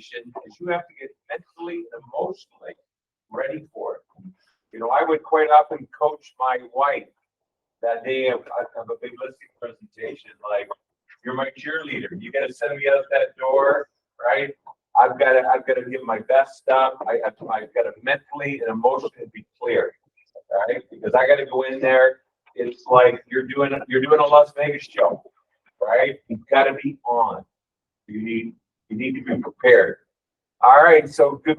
presentation is you have to get mentally and emotionally ready for it. You know, I would quite often coach my wife that day of a big listing presentation, like, you're my cheerleader. You got to send me out that door, right? I've got to give my best stuff. I've got to mentally and emotionally be clear, right? Because I got to go in there. It's like you're doing a Las Vegas show, right? You've got to be on. You need to be prepared. All right. So good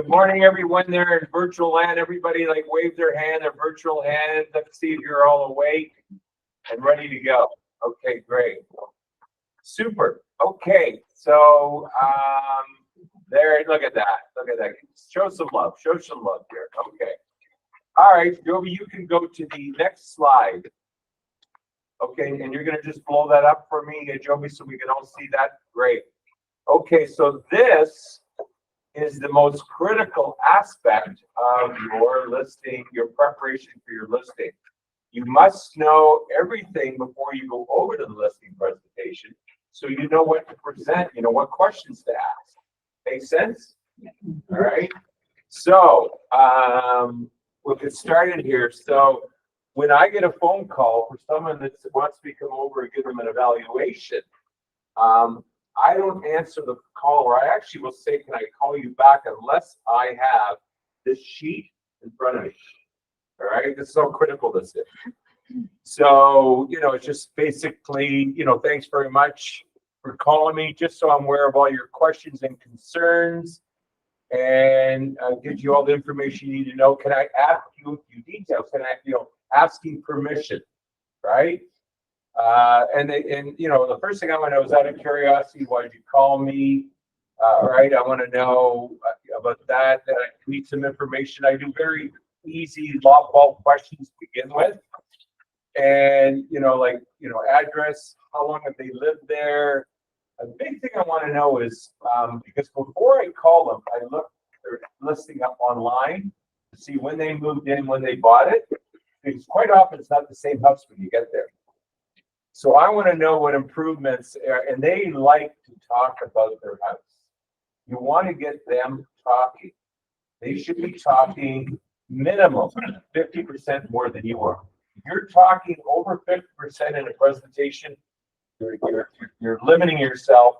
morning, everyone there in virtual land. Everybody like wave their hand, their virtual hand. Let's see if you're all awake and ready to go. Okay, great. Super. Okay. So there. Look at that. Look at that. Show some love. Show some love here. Okay. All right, Joby, you can go to the next slide. Okay, and you're going to just blow that up for me, Joby, so we can all see that. Great. Okay, so this is the most critical aspect of your listing, your preparation for your listing. You must know everything before you go over to the listing presentation, so you know what to present, you know what questions to ask. Make sense? All right. So, we'll get started here. So when I get a phone call for someone that wants me to come over and give them an evaluation, I don't answer the call, or I actually will say, can I call you back, unless I have this sheet in front of me. All right, it's so critical, this is. So, you know, it's just basically, you know, thanks very much for calling me, just so I'm aware of all your questions and concerns, and gives you all the information you need to know. Can I ask you a few details? Can I, you know, asking permission, right? And you know, the first thing I want to know is, out of curiosity, why did you call me? Right? I want to know about that. That I need some information. I do very easy lobball questions to begin with, and you know, like, you know, address, how long have they lived there? A big thing I want to know is, because before I call them, I look their listing up online to see when they moved in, when they bought it, because quite often it's not the same house when you get there. So I want to know what improvements, and they like to talk about their house. You want to get them talking. They should be talking minimum 50% more than you are. If you're talking over 50% in a presentation, you're limiting yourself.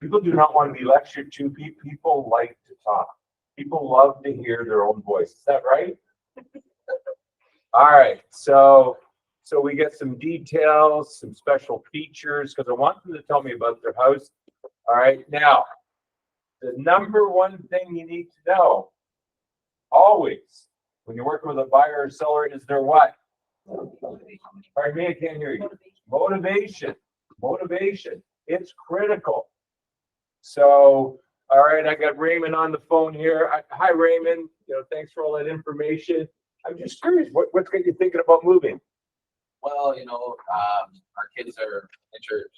People do not want to be lectured to. People like to talk. People love to hear their own voice. Is that right? All right. So we get some details, some special features, because I want them to tell me about their house. All right. Now, the number one thing you need to know, always, when you're working with a buyer or seller, is their what? Pardon me, I can't hear you. Motivation. Motivation. It's critical. So, all right, I got Raymond on the phone here. Hi, Raymond. You know, thanks for all that information. I'm just curious, what's got you thinking about moving? Well, you know, our kids are entered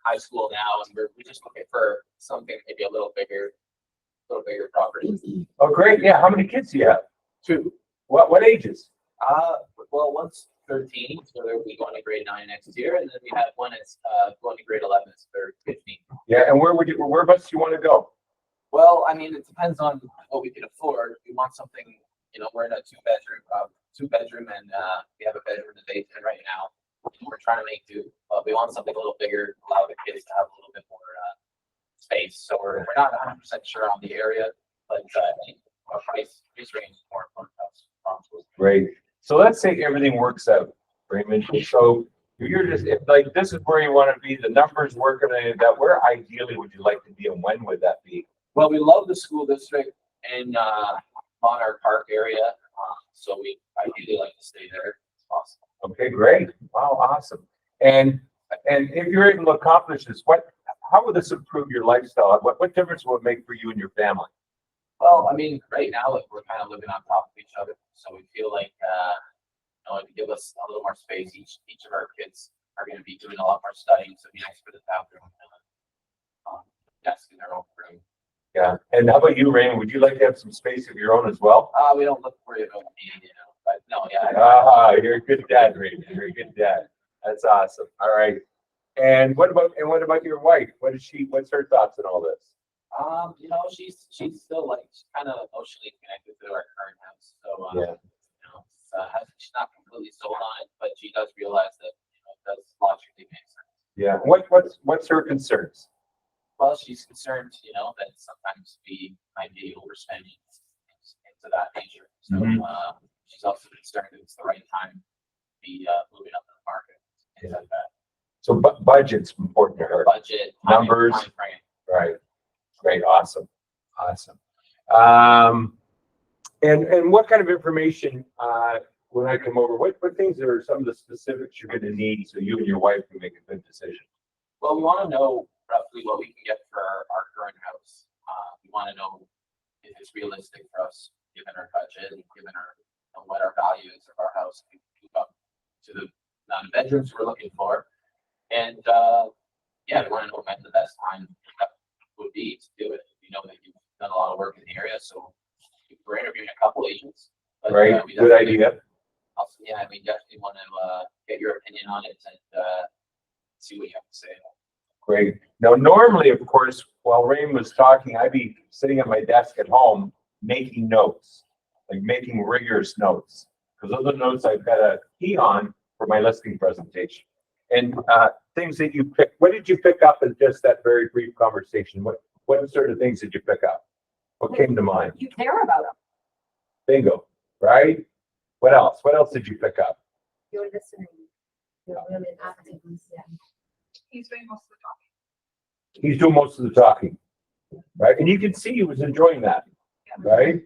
high school now, and we're just looking for something maybe a little bigger property. Oh, great. Yeah. How many kids do you have? 2. What ages? Well, one's 13, so they'll be going to grade 9 next year, and then we have one that's going to grade 11, so they're 15. Yeah, and whereabouts do you want to go? Well, I mean, it depends on what we can afford. We want something, you know, we're in a two bedroom, and we have a bedroom in the basement right now. We're trying to make do, but we want something a little bigger, allow the kids to have a little bit more space. So we're not 100% sure on the area, but our price range is more important to us. Great. So let's say everything works out, Raymond. So you're just, if, like, this is where you want to be, the numbers working on that, where ideally would you like to be, and when would that be? Well, we love the school district in Clarke Park area, so we ideally like to stay there if possible. Okay, great. Wow, awesome. And if you're able to accomplish this, how would this improve your lifestyle? What difference will it make for you and your family? Well, I mean, right now, like, we're kind of living on top of each other, so we feel like, you know, to give us a little more space. Each of our kids are going to be doing a lot more studying, so it'd be nice for the bathroom and desk in their own room. Yeah. And how about you, Raymond? Would you like to have some space of your own as well? We don't look worried about me, you know, but no, yeah. You're a good dad, Raymond. You're a good dad. That's awesome. All right. And what about your wife? What's her thoughts on all this? You know, she's still like, she's kind of emotionally connected to our current house. So, Yeah. you know, she's not completely sold on it, but she does realize that, you know, it does logically make sense. Yeah. What's her concerns? Well, she's concerned, you know, that sometimes we might be overspending into that nature. So, Mhm. she's also concerned that it's the right time to be moving up in the market, things like that. So budget's important to her. Budget, Numbers. time frame. Right. Great. Awesome. Awesome. And what kind of information, when I come over, what things are some of the specifics you're going to need so you and your wife can make a good decision? Well, we want to know roughly what we can get for our current house. We want to know if it's realistic for us, given our budget and given our, you know, what our values of our house, we can move up to the amount of bedrooms we're looking for. And yeah, we want to know when the best time would be to do it. We know that you've done a lot of work in the area, so we're interviewing a couple agents. But, Right. we Good definitely- idea. Also, yeah, we definitely want to get your opinion on it and see what you have to say. Great. Now, normally, of course, while Rain was talking, I'd be sitting at my desk at home making notes, like making rigorous notes, because those are notes I've got a key on for my listing presentation. And things that you pick. What did you pick up in just that very brief conversation? What sort of things did you pick up? What came to mind? You care about them. Bingo. Right. What else? What else did you pick up? You're listening. You're really active. Yeah. He's doing most of the talking. He's doing most of the talking, right? And you can see he was enjoying that, right?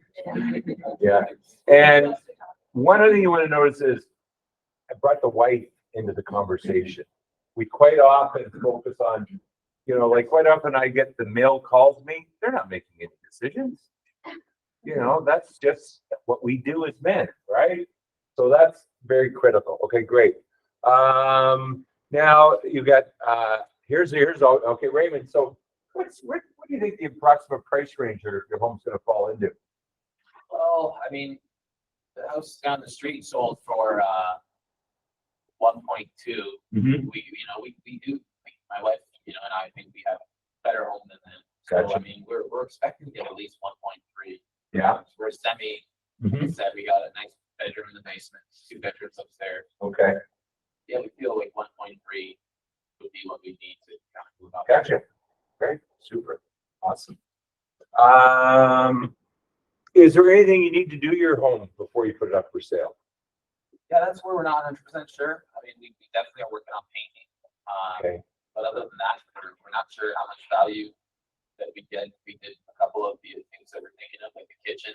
Yeah. And one other thing you want to notice is I brought the wife into the conversation. We quite often focus on, you know, like quite often I get the male calls me, they're not making any decisions. You know, that's just what we do as men, right? So that's very critical. Okay, great. Now you got here's all okay, Raymond. So what do you think the approximate price range your home's gonna fall into? Well, I mean, the house down the street sold for 1.2. Mm-hmm. We do, my wife, you know, and I think we have a better home than them. So Gotcha. I mean, we're expecting to get at least 1.3. Yeah. We're semi. Mhm. Said we got a nice bedroom in the basement, 2 bedrooms upstairs. Okay. Yeah, we feel like 1.3 would be what we need to kind of move up. Gotcha. Great. Super. Awesome. Is there anything you need to do to your home before you put it up for sale? Yeah, that's where we're not 100% sure. I mean, we definitely are working on painting. Okay. But other than that, we're not sure how much value that we get. We did a couple of the things that we're thinking of, like the kitchen,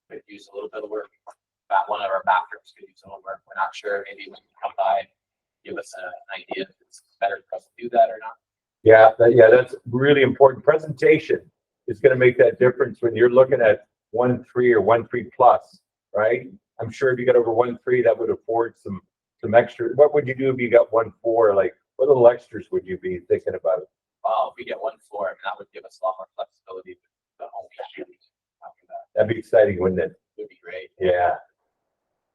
could use a little bit of work. One of our bathrooms could use a little work. We're not sure. Maybe when you come by, give us an idea if it's better for us to do that or not. Yeah, that's really important. Presentation is going to make that difference when you're looking at 1.3 or 1.3 plus, right? I'm sure if you got over 1.3, that would afford some extra. What would you do if you got 1.4? Like, what little extras would you be thinking about? Well, if we get 1.4, I mean, that would give us a lot more flexibility with the home issues after that. That'd be exciting, wouldn't it? Would be great. Yeah.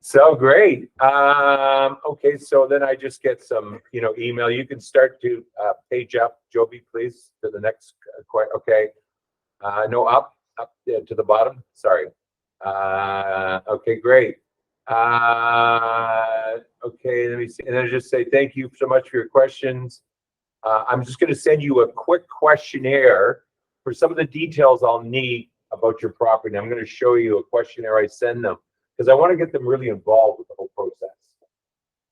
So great. Okay, so then I just get some, email. You can start to page up, Joby, please, to the next. Okay. No, up to the bottom. Sorry. Okay, great. Okay, let me see. And I just say thank you so much for your questions. I'm just going to send you a quick questionnaire for some of the details I'll need about your property. I'm going to show you a questionnaire I send them because I want to get them really involved with the whole process.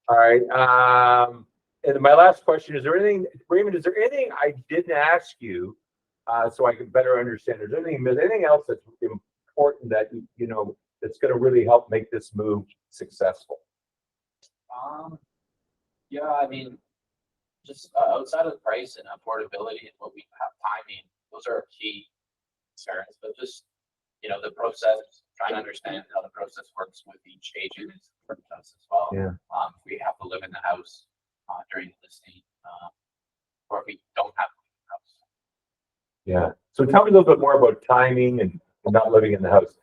All right. And my last question, Raymond, is there anything I didn't ask you so I can better understand? Is there anything else that's important that, that's going to really help make this move successful? Yeah, I mean, just outside of the price and affordability and what we have timing, those are key concerns. But just, the process, trying to understand how the process works with each agent is important to us as well. Yeah. If we have to live in the house during the listing, or if we don't have to live in the house. Yeah. So tell me a little bit more about timing and not living in the house.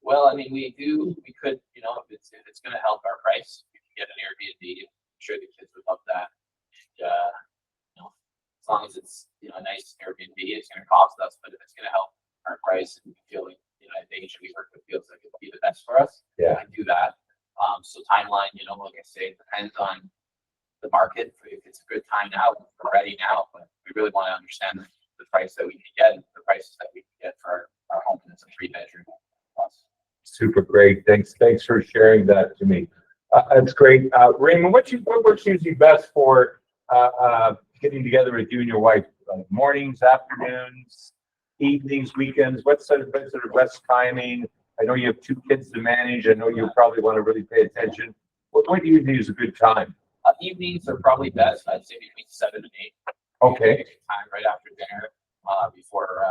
Well, I mean, we could, if it's going to help our price, we can get an Airbnb. I'm sure the kids would love that. And, as long as it's, a nice Airbnb, it's gonna cost us, but if it's gonna help our price and we feel like, the agent we work with feels like it'll be the best for us. Yeah. I do that. So timeline, like I say, it depends on the market. If it's a good time now, we're ready now, but we really want to understand the price that we can get, the prices that we can get for our home, and it's a 3-bedroom plus. Super great. Thanks for sharing that to me. That's great. Raymond, what works usually best for getting together with you and your wife? Mornings, afternoons, evenings, weekends? What's sort of best timing? I know you have 2 kids to manage. I know you probably want to really pay attention. What do you think is a good time? Evenings are probably best. I'd say between 7 and 8. Okay. Time right after dinner, before.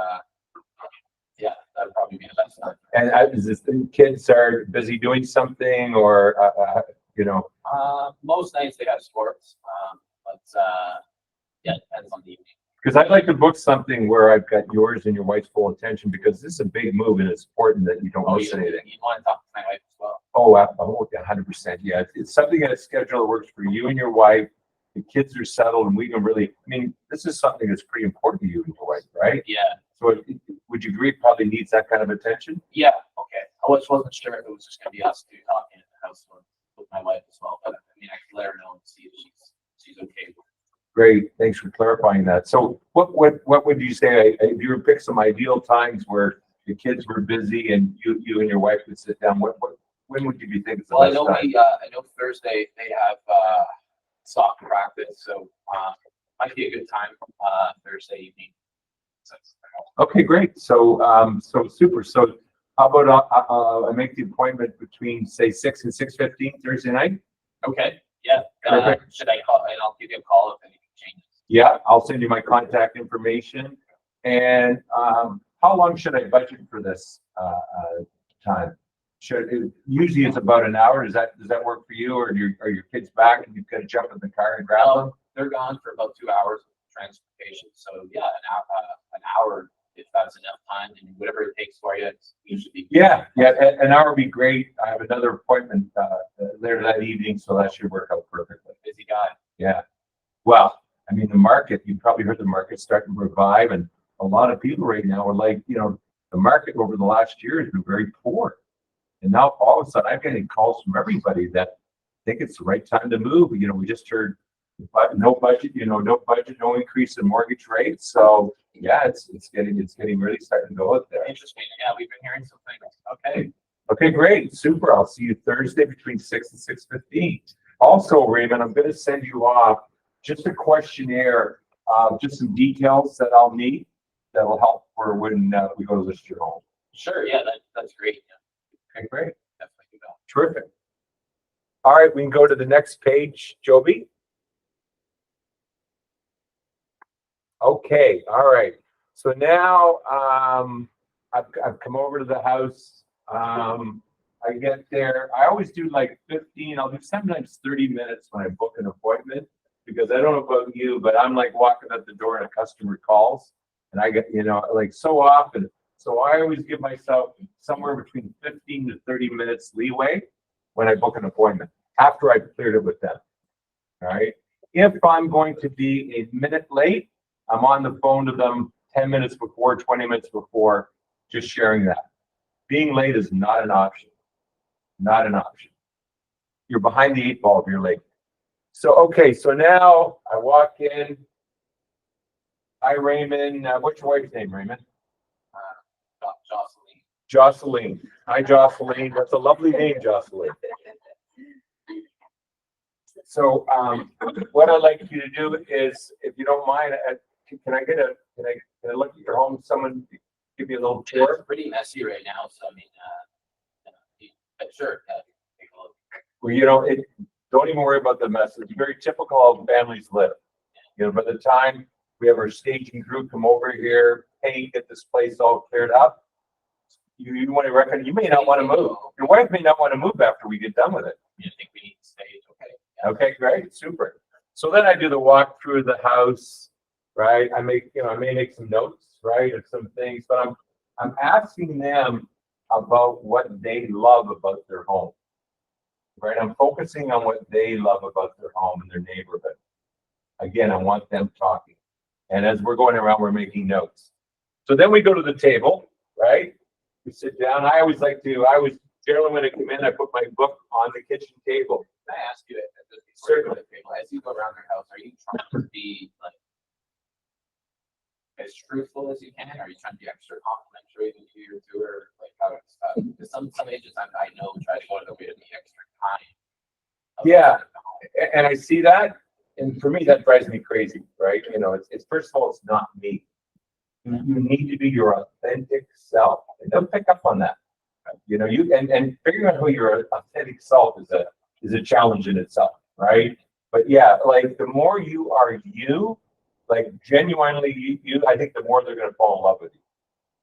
That'd probably be the best time. And is this the kids are busy doing something, or most nights they have sports, but it depends on the evening. Because I'd like to book something where I've got yours and your wife's full attention, because this is a big move and it's important that you don't miss anything. You want to talk to my wife as well? Oh, 100%. Yeah, it's something in a schedule that works for you and your wife. The kids are settled, and we can really. I mean, this is something that's pretty important to you and your wife, right? Yeah. So, would you agree? It probably needs that kind of attention. Yeah. Okay. I just wasn't sure if it was just going to be us 2 talking at the house with my wife as well. But I can let her know and see if she's okay with it. Great, thanks for clarifying that. So, what would you say if you were to pick some ideal times where the kids were busy and you and your wife would sit down? When would you be thinking? Well, I know Thursday they have soccer practice, so might be a good time Thursday evening. Okay, great. So super. So how about I make the appointment between say 6 and 6:15 Thursday night? Okay. Yeah. Should I call? And I'll give you a call if anything changes. Yeah, I'll send you my contact information. And how long should I budget for this time? Usually it's about an hour. Does that work for you, or are your kids back and you've got to jump in the car and grab them? They're gone for about 2 hours of transportation. So yeah, an hour if that's enough time, and whatever it takes for you, it's usually. Yeah, an hour would be great. I have another appointment later that evening, so that should work out perfectly. Busy guy. Yeah. Well, I mean, the market, you probably heard the market starting to revive, and a lot of people right now are like, the market over the last year has been very poor. And now all of a sudden I'm getting calls from everybody that think it's the right time to move. We just heard no budget, no increase in mortgage rates. So yeah, it's getting really starting to go out there. Interesting. Yeah, we've been hearing some things. Okay. Okay, great. Super. I'll see you Thursday between 6 and 6:15. Also, Raymond, I'm going to send you off just a questionnaire, just some details that I'll need that will help for when we go to list your home. Sure. Yeah, that's great. Yeah. Okay, great. Definitely go. Terrific. All right, we can go to the next page, Joby. Okay, all right. So now I've come over to the house. I get there. I always do like 15. I'll do sometimes 30 minutes when I book an appointment, because I don't know about you, but I'm like walking at the door and a customer calls, and I get like so often. So I always give myself somewhere between 15 to 30 minutes leeway when I book an appointment after I've cleared it with them. All right. If I'm going to be a minute late, I'm on the phone to them 10 minutes before, 20 minutes before, just sharing that. Being late is not an option. Not an option. You're behind the 8 ball if you're late. So, okay. So now I walk in. Hi, Raymond. What's your wife's name, Raymond? Jocelyn. Jocelyn. Hi, Jocelyn. That's a lovely name, Jocelyn. So, what I'd like you to do is, if you don't mind, can I look at your home? Someone give me a little tour. It's pretty messy right now, so I mean, sure. Take a look. Well, don't even worry about the mess. It's very typical of families live. By the time we have our staging group come over here, paint, get this place all cleared up, you want to reckon you may not want to move. Your wife may not want to move after we get done with it. You think we need to stay? Okay. Yeah. Okay, great, super. So then I do the walk through the house, right? I may make some notes, right, of some things, but I'm asking them about what they love about their home, right? I'm focusing on what they love about their home and their neighborhood. Again, I want them talking. And as we're going around, we're making notes. So then we go to the table, right? We sit down. I always generally when I come in, I put my book on the kitchen table. Can I ask you, certainly, as you go around their house, are you trying to be like as truthful as you can? Or are you trying to be extra complimentary to your tour? Like how it's because some agents I know try to go to the way to be extra kind. Yeah. And I see that. And for me, that drives me crazy, right? You know, it's first of all, it's not me. You need to be your authentic self. And they'll pick up on that. You know, and figuring out who your authentic self is a challenge in itself, right? But yeah, like the more you are you, like genuinely you, I think the more they're going to fall in love with you.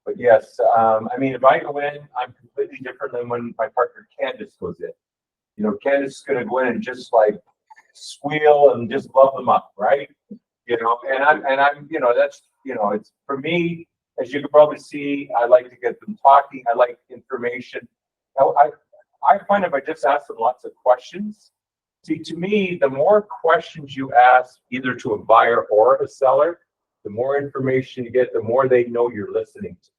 But yes, I mean, if I go in, I'm completely different than when my partner Candace goes in. You know, Candace is going to go in and just like squeal and just love them up, right? You know, and I'm, you know, that's, you know, it's for me, as you can probably see, I like to get them talking. I like information. I find if I just ask them lots of questions, see, to me, the more questions you ask, either to a buyer or a seller, the more information you get, the more they know you're listening to.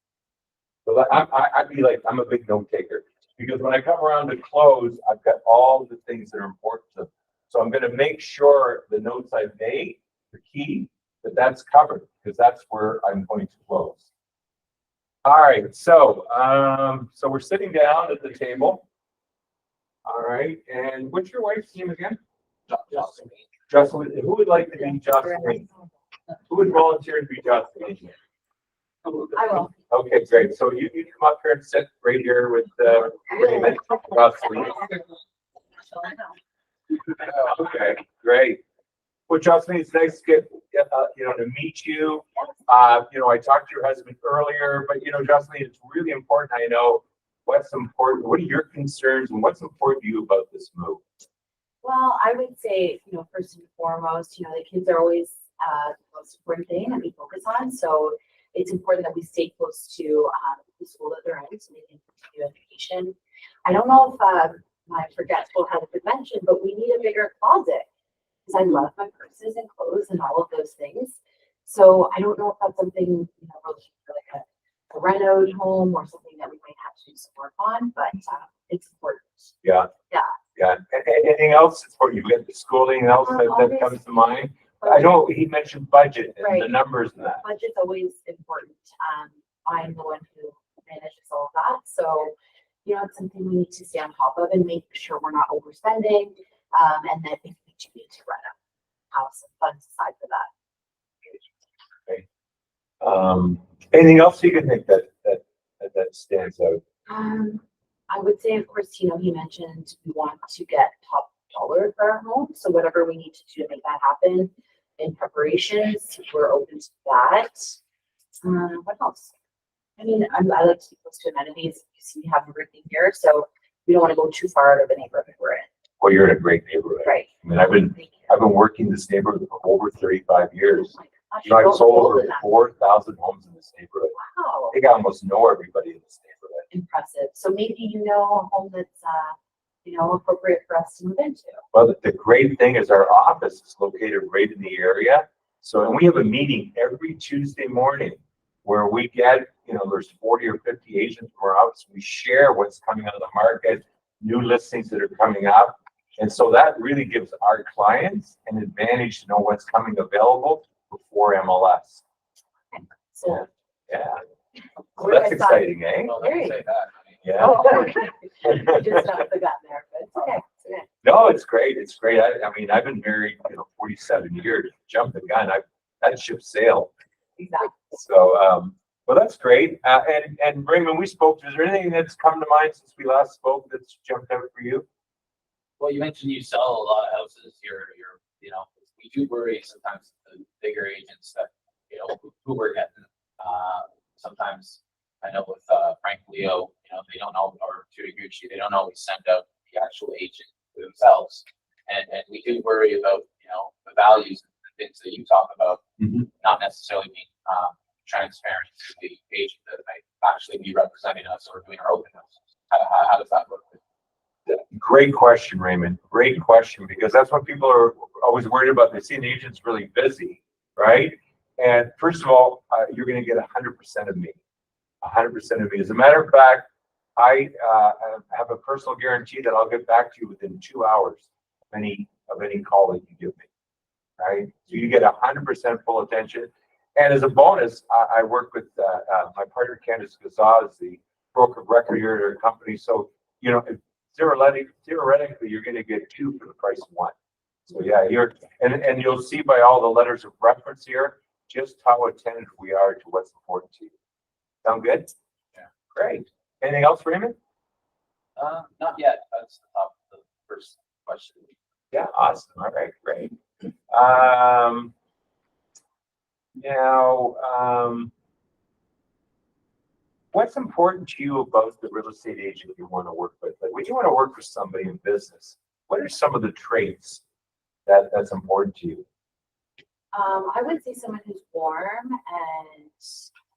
So I'd be like, I'm a big note taker because when I come around to close, I've got all the things that are important to them. So I'm going to make sure the notes I've made, the key, that's covered because that's where I'm going to close. All right, so so we're sitting down at the table. All right, and what's your wife's name again? Jocelyn. Jocelyn. Who would like to be Jocelyn? Who would volunteer to be Jocelyn? I will. Okay, great. So you come up here and sit right here with Raymond, Jocelyn. Okay, great. Well, Jocelyn, it's nice to get you know, to meet you. You know, I talked to your husband earlier, but you know, Jocelyn, it's really important. I know what's important. What are your concerns, and what's important to you about this move? Well, I would say, you know, first and foremost, you know, the kids are always the most important thing that we focus on. So it's important that we stay close to the school that they're in so they can continue education. I don't know if my forgetful had been mentioned, but we need a bigger closet because I love my purses and clothes and all of those things. So I don't know if that's something, you know, we're looking for like a reno home or something that we might have to do some work on, but it's important. Yeah. Yeah. Yeah. Anything else? It's for you. Get the schooling else that comes to mind. I know he mentioned budget and the numbers and that. Budget's always important. I'm the one who manages all of that. So, you know, it's something we need to stay on top of and make sure we're not overspending. And then if we do need to run a house and funds aside for that. Okay. Anything else you can think that stands out? I would say, of course, you know, he mentioned we want to get top dollar for our home. So whatever we need to do to make that happen in preparations, we're open to that. What else? I mean, I like to be close to amenities because we have everything here. So we don't want to go too far out of the neighborhood we're in. Well, you're in a great neighborhood. Right. I mean, I've been working this neighborhood for over 35 years. Oh my gosh, You know, I've you're sold older over than that. 4,000 homes in this neighborhood. Wow. I think I almost know everybody in this neighborhood. Impressive. So maybe you know a home that's you know, appropriate for us to move into. Well, the great thing is our office is located right in the area. So, and we have a meeting every Tuesday morning where we get, you know, there's 40 or 50 agents from our office. We share what's coming out of the market, new listings that are coming up. And so that really gives our clients an advantage to know what's coming available before MLS. So Yeah. So that's exciting, eh? Well, let me say that. Yeah. oh, okay. I just not forgotten there, but it's okay. It's okay. No, it's great. It's great. I mean, I've been married, you know, 47 years. Jump the gun. That ship sailed. Exactly. So, well, that's great. And Raymond, we spoke. Is there anything that's come to mind since we last spoke that's jumped out for you? Well, you mentioned you sell a lot of houses. You're, you know, we do worry sometimes the bigger agents that, you know, who we're getting. Sometimes I know with Frank Leo, you know, they don't know, or Gucci, they don't always send out the actual agent themselves. And we do worry about, you know, the values and the things that you talk about, not necessarily being transparent to the agent that might actually be representing us or doing our open houses. How does that work? Great question, Raymond. Great question, because that's what people are always worried about. They see an agent's really busy, right? And first of all, you're gonna get 100% of me, 100% of me. As a matter of fact, I have a personal guarantee that I'll get back to you within 2 hours of any call that you give me, right? So you get 100% full attention. And as a bonus, I work with my partner Candace Gazza is the broker of record here at our company. So theoretically, you're going to get 2 for the price of 1. So yeah, and you'll see by all the letters of reference here just how attentive we are to what's important to you. Sound good? Yeah. Great. Anything else, Raymond? Not yet. That's the top of the first question. Yeah, awesome. All right, great. Now, what's important to you about the real estate agent you want to work with? Like when you want to work for somebody in business, what are some of the traits that's important to you? I would say someone who's warm and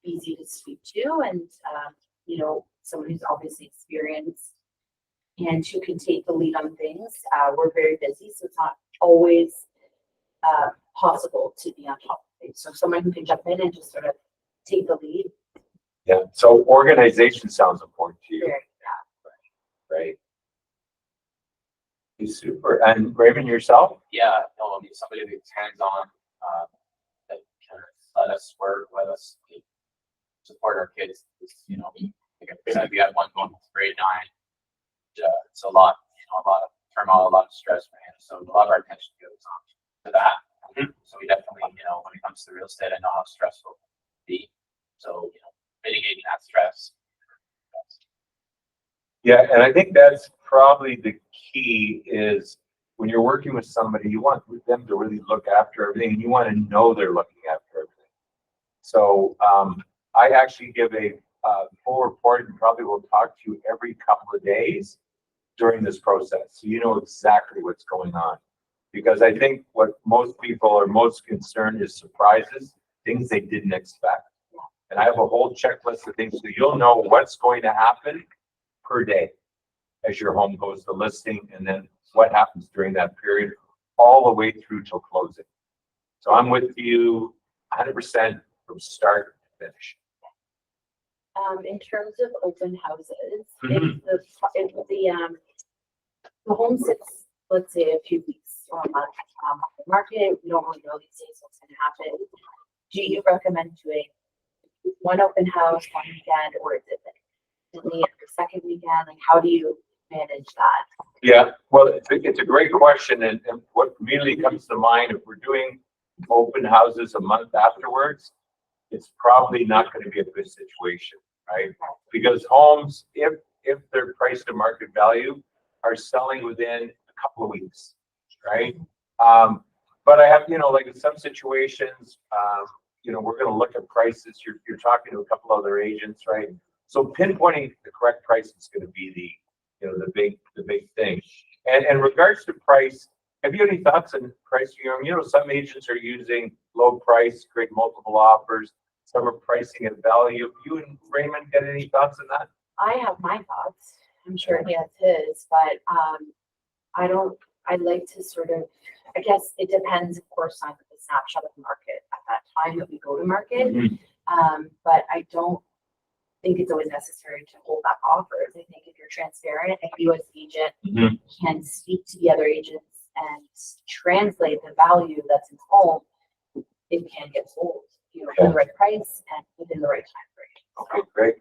easy to speak to, and someone who's obviously experienced and who can take the lead on things. We're very busy, so it's not always possible to be on top of things. So someone who can jump in and just sort of take the lead. Yeah. So organization sounds important to you. Very, Right. Super. And Raymond, yourself? Yeah, no, I mean, somebody who's hands-on, that can let us work, let us support our kids. Like I said, we had one going to grade 9. It's a lot, a lot of turmoil, a lot of stress for him. So a lot of our attention goes on to that. So we definitely, when it comes to real estate, I know how stressful it can be. So, mitigating that stress. Yeah, and I think that's probably the key is when you're working with somebody, you want them to really look after everything, and you want to know they're looking after everything. So I actually give a full report and probably will talk to you every couple of days during this process, so you know exactly what's going on. Because I think what most people are most concerned is surprises, things they didn't expect. And I have a whole checklist of things so you'll know what's going to happen per day as your home goes to listing, and then what happens during that period all the way through till closing. So I'm with you 100% from start to finish. In terms of open houses, if the home sits, let's say, a few weeks or a month on the market, we don't really know these days what's going to happen. Do you recommend doing one open house, one weekend, or is it the second weekend? Like, how do you manage that? Yeah, well, it's a great question, and what immediately comes to mind, if we're doing open houses a month afterwards, it's probably not going to be a good situation, right? Because homes, if they're priced to market value, are selling within a couple of weeks, right? But I have, like in some situations, we're going to look at prices. You're talking to a couple other agents, right? So pinpointing the correct price is going to be the big thing. And in regards to price, have you any thoughts on price? Some agents are using low price, create multiple offers. Some are pricing at value. You and Raymond got any thoughts on that? I have my thoughts. I'm sure he has his, but I'd like to sort of, I guess it depends, of course, on the snapshot of the market at that time that we go to market. But I don't think it's always necessary to hold back offers. I think if you're transparent and you as agent can speak to the other agents and translate the value that's in home, it can get sold, for the right price and within the right time frame. Okay, great.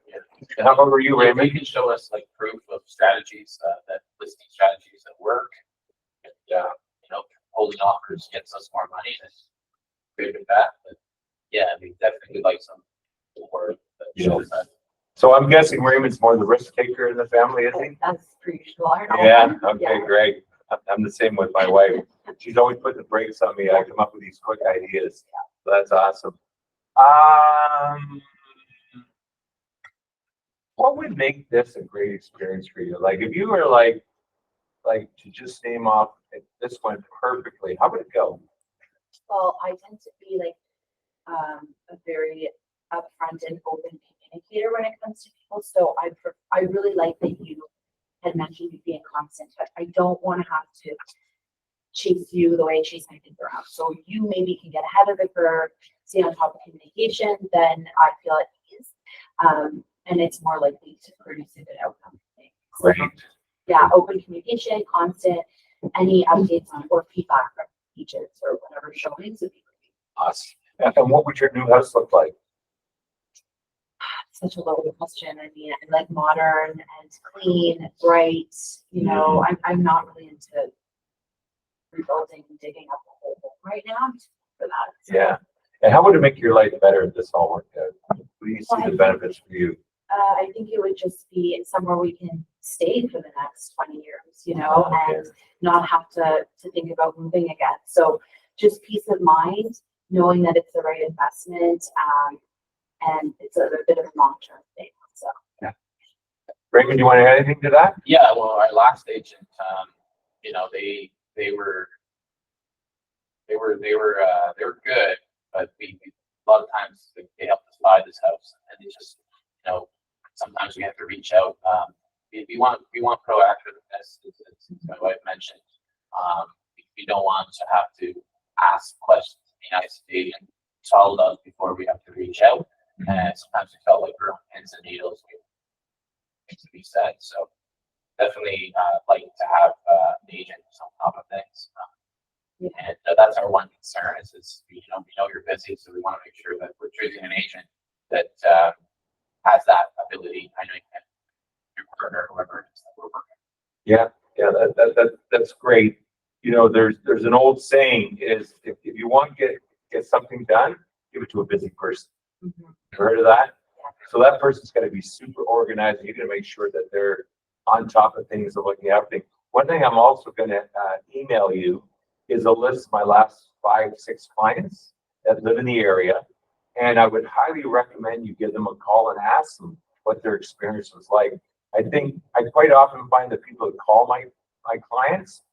And how about you, Raymond? You can show us like proof of strategies, that listing strategies that work. And, holding offers gets us more money. That's good and bad, but yeah, I mean, definitely like some more that shows that. So I'm guessing Raymond's more the risk taker in the family, is he? That's pretty sure. Yeah, okay, great. I'm the same with my wife. She's always putting the brakes on me. I come up with these quick ideas. So that's awesome. What would make this a great experience for you? Like if you were like to just name off, if this went perfectly, how would it go? Well, I tend to be like a very upfront and open communicator when it comes to people. So I really like that you had mentioned you being constant touch. I don't want to have to chase you the way chasing kids around. So you maybe can get ahead of the curve, stay on top of communication, then I feel at ease. And it's more likely to produce a good outcome. So, Great. yeah, open communication, constant, any updates on or feedback from teachers or whatever showings would be great. Awesome. And what would your new house look like? Such a loaded question. I mean, I like modern and clean, bright, you know, I'm not really into rebuilding and digging up a whole hole right now for that. So, Yeah. And how would it make your life better if this all worked out? What do you see the benefits for you? I think it would just be somewhere we can stay for the next 20 years, you know, Okay. and not have to think about moving again. So just peace of mind, knowing that it's the right investment, and it's a bit of a long-term thing. So Raymond, do you want to add anything to that? Yeah, well, our last agent, you know, they were good, but we a lot of times they helped us buy this house, and it's just, you know, sometimes we have to reach out. We want proactiveness, as my wife mentioned. We don't want to have to ask questions to the nice agent solve us before we have to reach out. And sometimes we felt like we're on pins and needles. Things to be said. So definitely like to have an agent on top of things. And that's our one concern is we know you're busy, so we want to make sure that we're choosing an agent that has that ability. I know you can, your partner, whoever it is that we're working. Yeah, that's great. You know, there's an old saying is if you want to get something done, give it to a busy person. Heard of that? So that person's got to be super organized. You're going to make sure that they're on top of things and looking at everything. One thing I'm also going to email you is a list of my last 5-6 clients that live in the area. And I would highly recommend you give them a call and ask them what their experience was like. I think I quite often find that people that call my clients,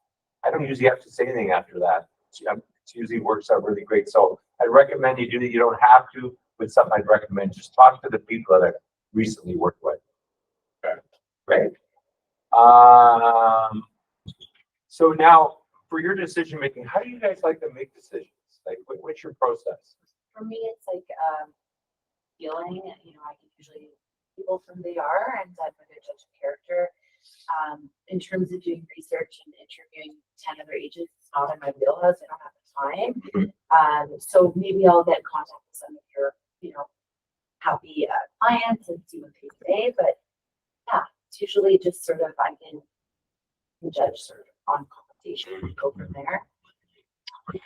I don't usually have to say anything after that. It usually works out really great. So I recommend you do that. You don't have to, but something I'd recommend. Just talk to the people that I've recently worked with. Okay. Great. So now for your decision making, how do you guys like to make decisions? Like, what's your process? for me, it's like feeling, you know, I can usually people from they are, and I'm a good judge of character. In terms of doing research and interviewing 10 other agents, it's not in my wheelhouse. I don't have the time. So maybe I'll get in contact with some of your, you know, happy clients and see what they say. But yeah, it's usually just sort of I can judge sort of on compensation and go from there.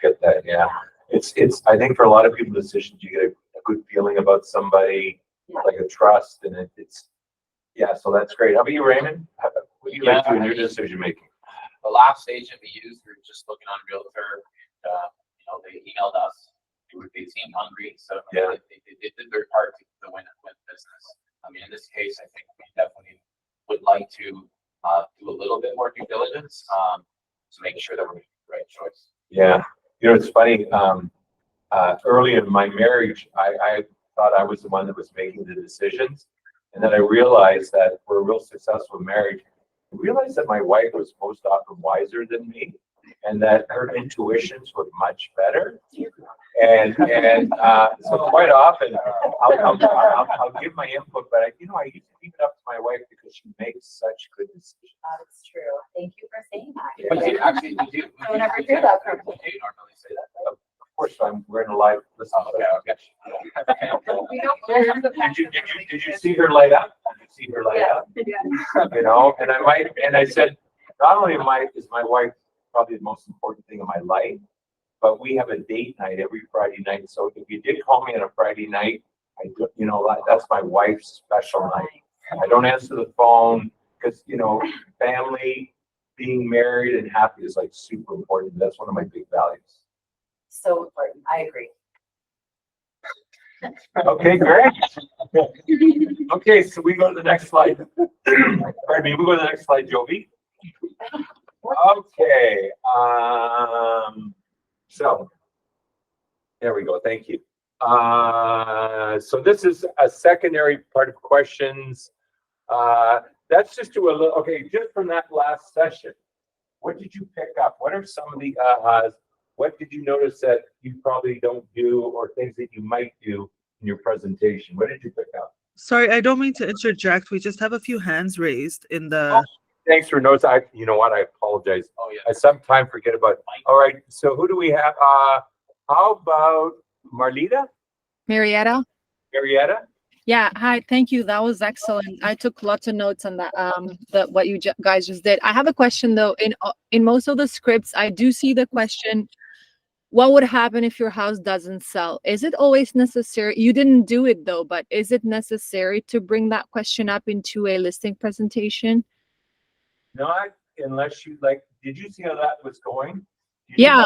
Get that, yeah. It's. I think for a lot of people, decisions you get a good feeling about somebody, like a trust, and it's. Yeah, so that's great. How about you, Raymond? What do you like to do in your decision making? The last agent we used, we were just looking on Realtor, and you know, they emailed us. They seemed hungry, so Yeah. they did their part to win business. I mean, in this case, I think we definitely would like to do a little bit more due diligence to make sure that we're making the right choice. Yeah, you know, it's funny. Early in my marriage, I thought I was the one that was making the decisions. And then I realized that for a real successful marriage, I realized that my wife was most often wiser than me and that her intuitions were much better. And so quite often I'll give my input, but I used to leave it up to my wife because she makes such good decisions. That's true. Thank you for saying that. Yeah. But you actually, we do. I would never hear that from We do normally say that. Of course, we're in a live. Listen, Okay. We don't have the Did you see her light up? Did you see her light up? Yeah. You know, and I said, not only is my wife probably the most important thing in my life, but we have a date night every Friday night. So if you did call me on a Friday night, that's my wife's special night. I don't answer the phone because, family, being married and happy is like super important. That's one of my big values. So important. I agree. Okay, great. Okay, so we go to the next slide. Pardon me, we go to the next slide, Jovi. Okay, so there we go. Thank you. So this is a secondary part of questions. That's just to a little, okay, just from that last session. what did you pick up? What are some of the ahas? What did you notice that you probably don't do, or things that you might do in your presentation? What did you pick up? Sorry, I don't mean to interject. We just have a few hands raised in the. Oh, thanks for notes. You know what? I apologize. Oh, yeah. I sometimes forget about. All right. So who do we have? How about Marlita? Marietta? Marietta? Yeah, hi, thank you. That was excellent. I took lots of notes on that, that what you guys just did. I have a question though. In most of the scripts, I do see the question, what would happen if your house doesn't sell? Is it always necessary? You didn't do it though, but is it necessary to bring that question up into a listing presentation? Not unless you like. Did you see how that was going? Do you think Yeah.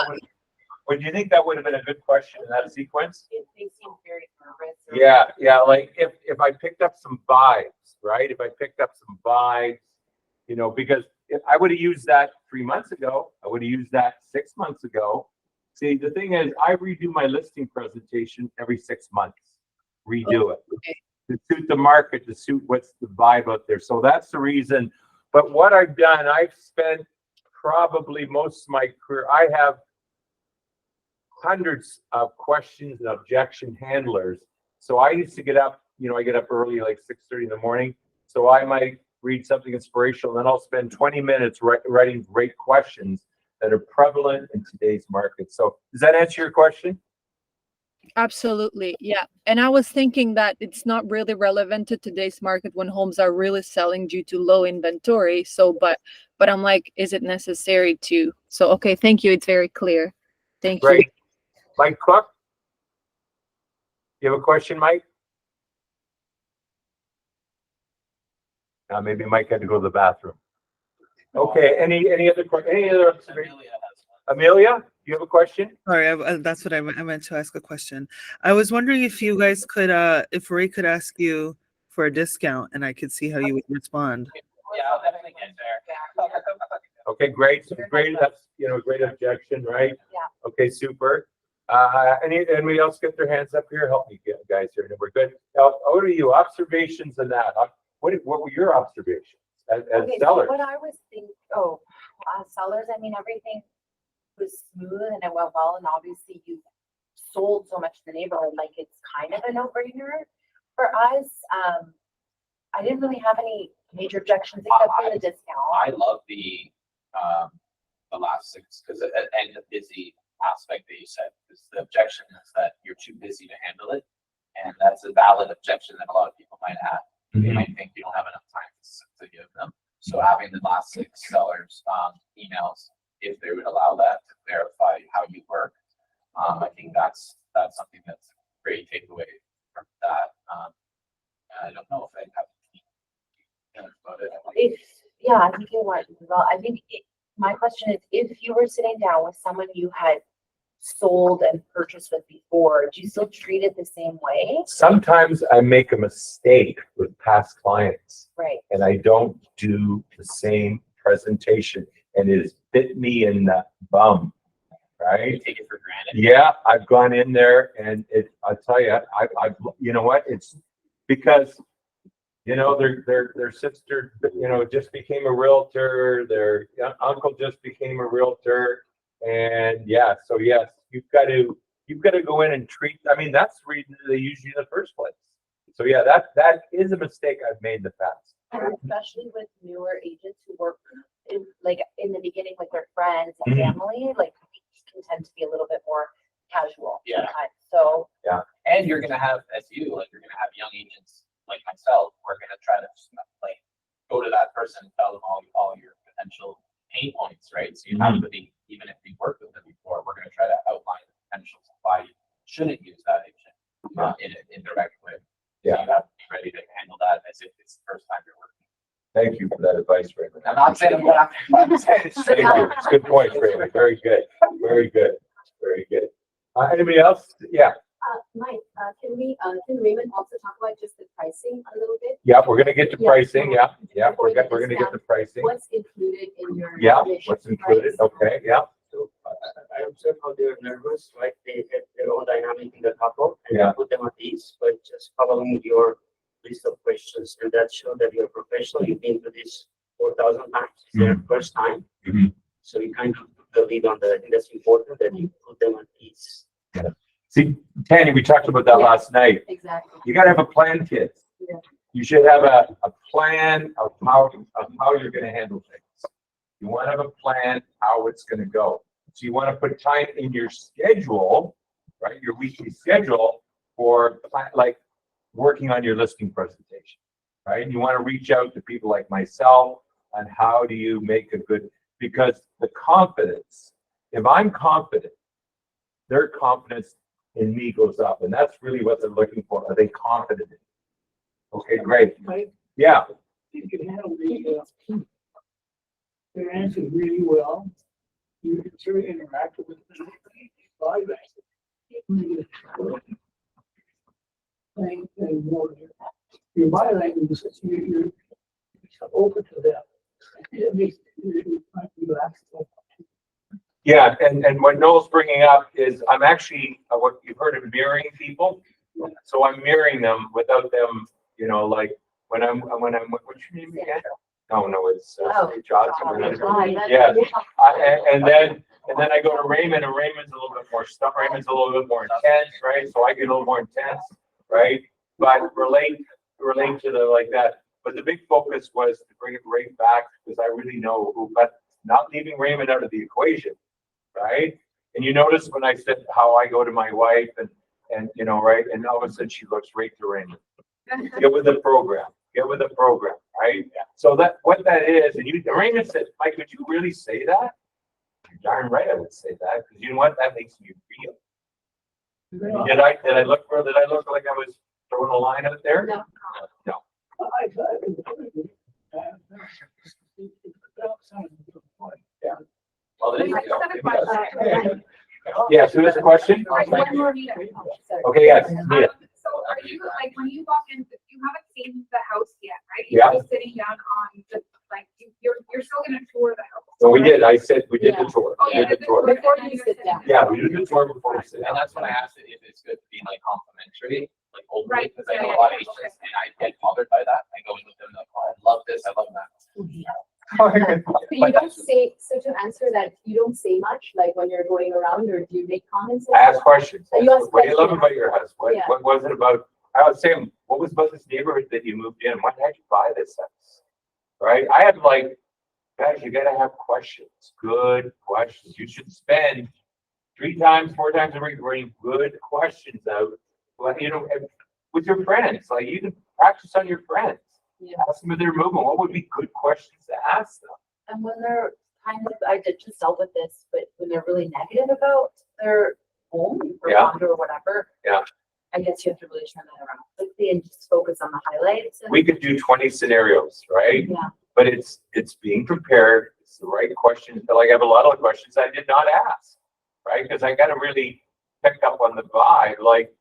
Would you think that would have been a good question in that sequence? They seem very nervous. or- Yeah, like if I picked up some vibes, right? If I picked up some vibes, you know, because if I would have used that 3 months ago, I would have used that 6 months ago. See, the thing is, I redo my listing presentation every 6 months. Redo it to suit the market, to suit what's the vibe out there. So that's the reason. But what I've done, I've spent probably most of my career. I have hundreds of questions and objection handlers. So I used to get up, you know, I get up early, like 6:30 in the morning. So I might read something inspirational, and then I'll spend 20 minutes writing great questions that are prevalent in today's market. So does that answer your question? Absolutely, yeah. And I was thinking that it's not really relevant to today's market when homes are really selling due to low inventory. So, but I'm like, is it necessary to? So, okay, thank you. It's very clear. Thank you. Great. Mike Clarke? You have a question, Mike? Maybe Mike had to go to the bathroom. Okay, any other observation? Amelia has one. Amelia, you have a question? Sorry, that's what I meant to ask a question. I was wondering if you guys could, if Ray could ask you for a discount, and I could see how you would respond. Yeah, I'll definitely get there. Okay, great. So great, that's, you know, great objection, right? Yeah. Okay, super. Anybody else get their hands up here? Help me guys here. We're good. Now, what are you, observations and that? What were your observations as Okay, so sellers? what I was thinking, sellers, I mean, everything was smooth and it went well, and obviously you sold so much in the neighborhood, like it's kind of a no-brainer. For us, I didn't really have any major objections except for the discount. I love the last six, because and the busy aspect that you said, because the objection is that you're too busy to handle it. And that's a valid objection that a lot of people might have. They might think you don't have enough time to give them. So having the last six sellers emails, if they would allow that to verify how you work, I think that's something that's a great takeaway from that. I don't know if I have about it. I think it went well. I think my question is, if you were sitting down with someone you had sold and purchased with before, do you still treat it the same way? Sometimes I make a mistake with past clients Right. and I don't do the same presentation, and it has bit me in the bum, You right? take it for granted. Yeah, I've gone in there and I'll tell you, I've, you know what, it's because, you know, their sister, you know, just became a realtor, their uncle just became a realtor. And yeah, so yes, you've got to go in and treat, I mean, that's the reason they use you in the first place. So yeah, that is a mistake I've made in the past. And especially with newer agents who work in the beginning with their friends and Mhm. family, like we can tend to be a little bit more casual. Yeah. sometimes. So And you're gonna have, as you, like, you're gonna have young agents like myself, who are gonna try to like go to that person and tell them all your potential pain points, right? So you have to be, even if you worked with them before, we're gonna try to outline the potentials of why you shouldn't use that agent in an indirect way. So Yeah. you have to be ready to handle that as if it's the first time you're working. Thank you for that advice, Raymond. I'm not saying what I'm saying. It's Thank you. It's good point, Raymond. Very good. Very good. Very good. Anybody else? Yeah. Mike, can Raymond also talk about just the pricing a little bit? Yeah, we're gonna get to Yeah. pricing. Yeah. Before the We're gonna get to discount, pricing. What's included in your? Yeah, commission what's included? price? Okay, yeah. So I observe how they're nervous, right? They have their own dynamic in the couple, and Yeah. you put them at ease, but just following your list of questions, and that show that you're professional. You've been to this 4,000 times. It's their first time. Mhm. So you kind of took the lead on the industry portal that you put them on these. See, Tanya, we talked about that Yeah. last night. Exactly. You gotta have a plan, kids. Yeah. You should have a plan of how you're gonna handle things. You wanna have a plan how it's gonna go. So you wanna put time in your schedule, right, your weekly schedule for like working on your listing presentation, right? And you wanna reach out to people like myself on how do you make a good, because the confidence, if I'm confident, their confidence in me goes up, and that's really what they're looking for. Are they confident in me? Okay, great. Mike, Yeah, you can handle the answer really well. You can sort of interact with them. And more. Your body language is you're open to them. It makes you relax. yeah, and what Noel's bringing up is I'm actually, what you've heard of mirroring people. So I'm mirroring them without them, you know, like what's your name again? No, it's Johnson. Yeah. And then I go to Raymond, and Raymond's a little bit more stuff. Raymond's a little bit more intense, right? So I get a little more intense, right? But relate to the like that. But the big focus was to bring it right back because I really know who, but not leaving Raymond out of the equation, right? And you notice when I said how I go to my wife and you know, right? And all of a sudden she looks right to Raymond. Get with the program. Right? So that what that is, and Raymond said, Mike, would you really say that? You're darn right I would say that, because you know what? That makes me real. Did I look like I was throwing a line out there? No. No. Well, there you I just have a question. Yes, who has a question? One more meter. Okay, yes, Mia. So are you, like, when you walk in, you haven't seen the house yet, right? Yeah. You're just sitting down on the, like, you're still gonna tour the house. So we right? did, I said, we did the tour. Oh, We yeah, did the tour. Before you sit down. Yeah, we did the tour before we sit And down. that's when I asked it if it's good to be like complimentary, like openly, Right, because I know yeah, a lot of yeah, agents and I get bothered by that. I go in with them, like, oh, I love this, I love that. So you don't say, so to answer that, you don't say much, like when you're going around, or do you make comments? I asked questions. You ask What do you love questions. about your house? Yeah. What was it about? I was saying, what was about this neighborhood that you moved in? Why did you buy this house? Right? I had like, guys, you gotta have questions, good questions. You should spend 3 times, 4 times a week bringing good questions out. Well, you know, with your friends, like you can practice on your friends. Yeah. Ask them if they're moving. What would be good questions to ask them? And when they're kind of, I did just dealt with this, but when they're really negative about their home or Yeah. condo or whatever. Yeah. I guess you have to really turn that around quickly and just focus on the highlights. We could do 20 scenarios, right? Yeah. But it's being prepared. It's the right questions. But like I have a lot of questions I did not ask, right? Because I got to really pick up on the vibe. Like,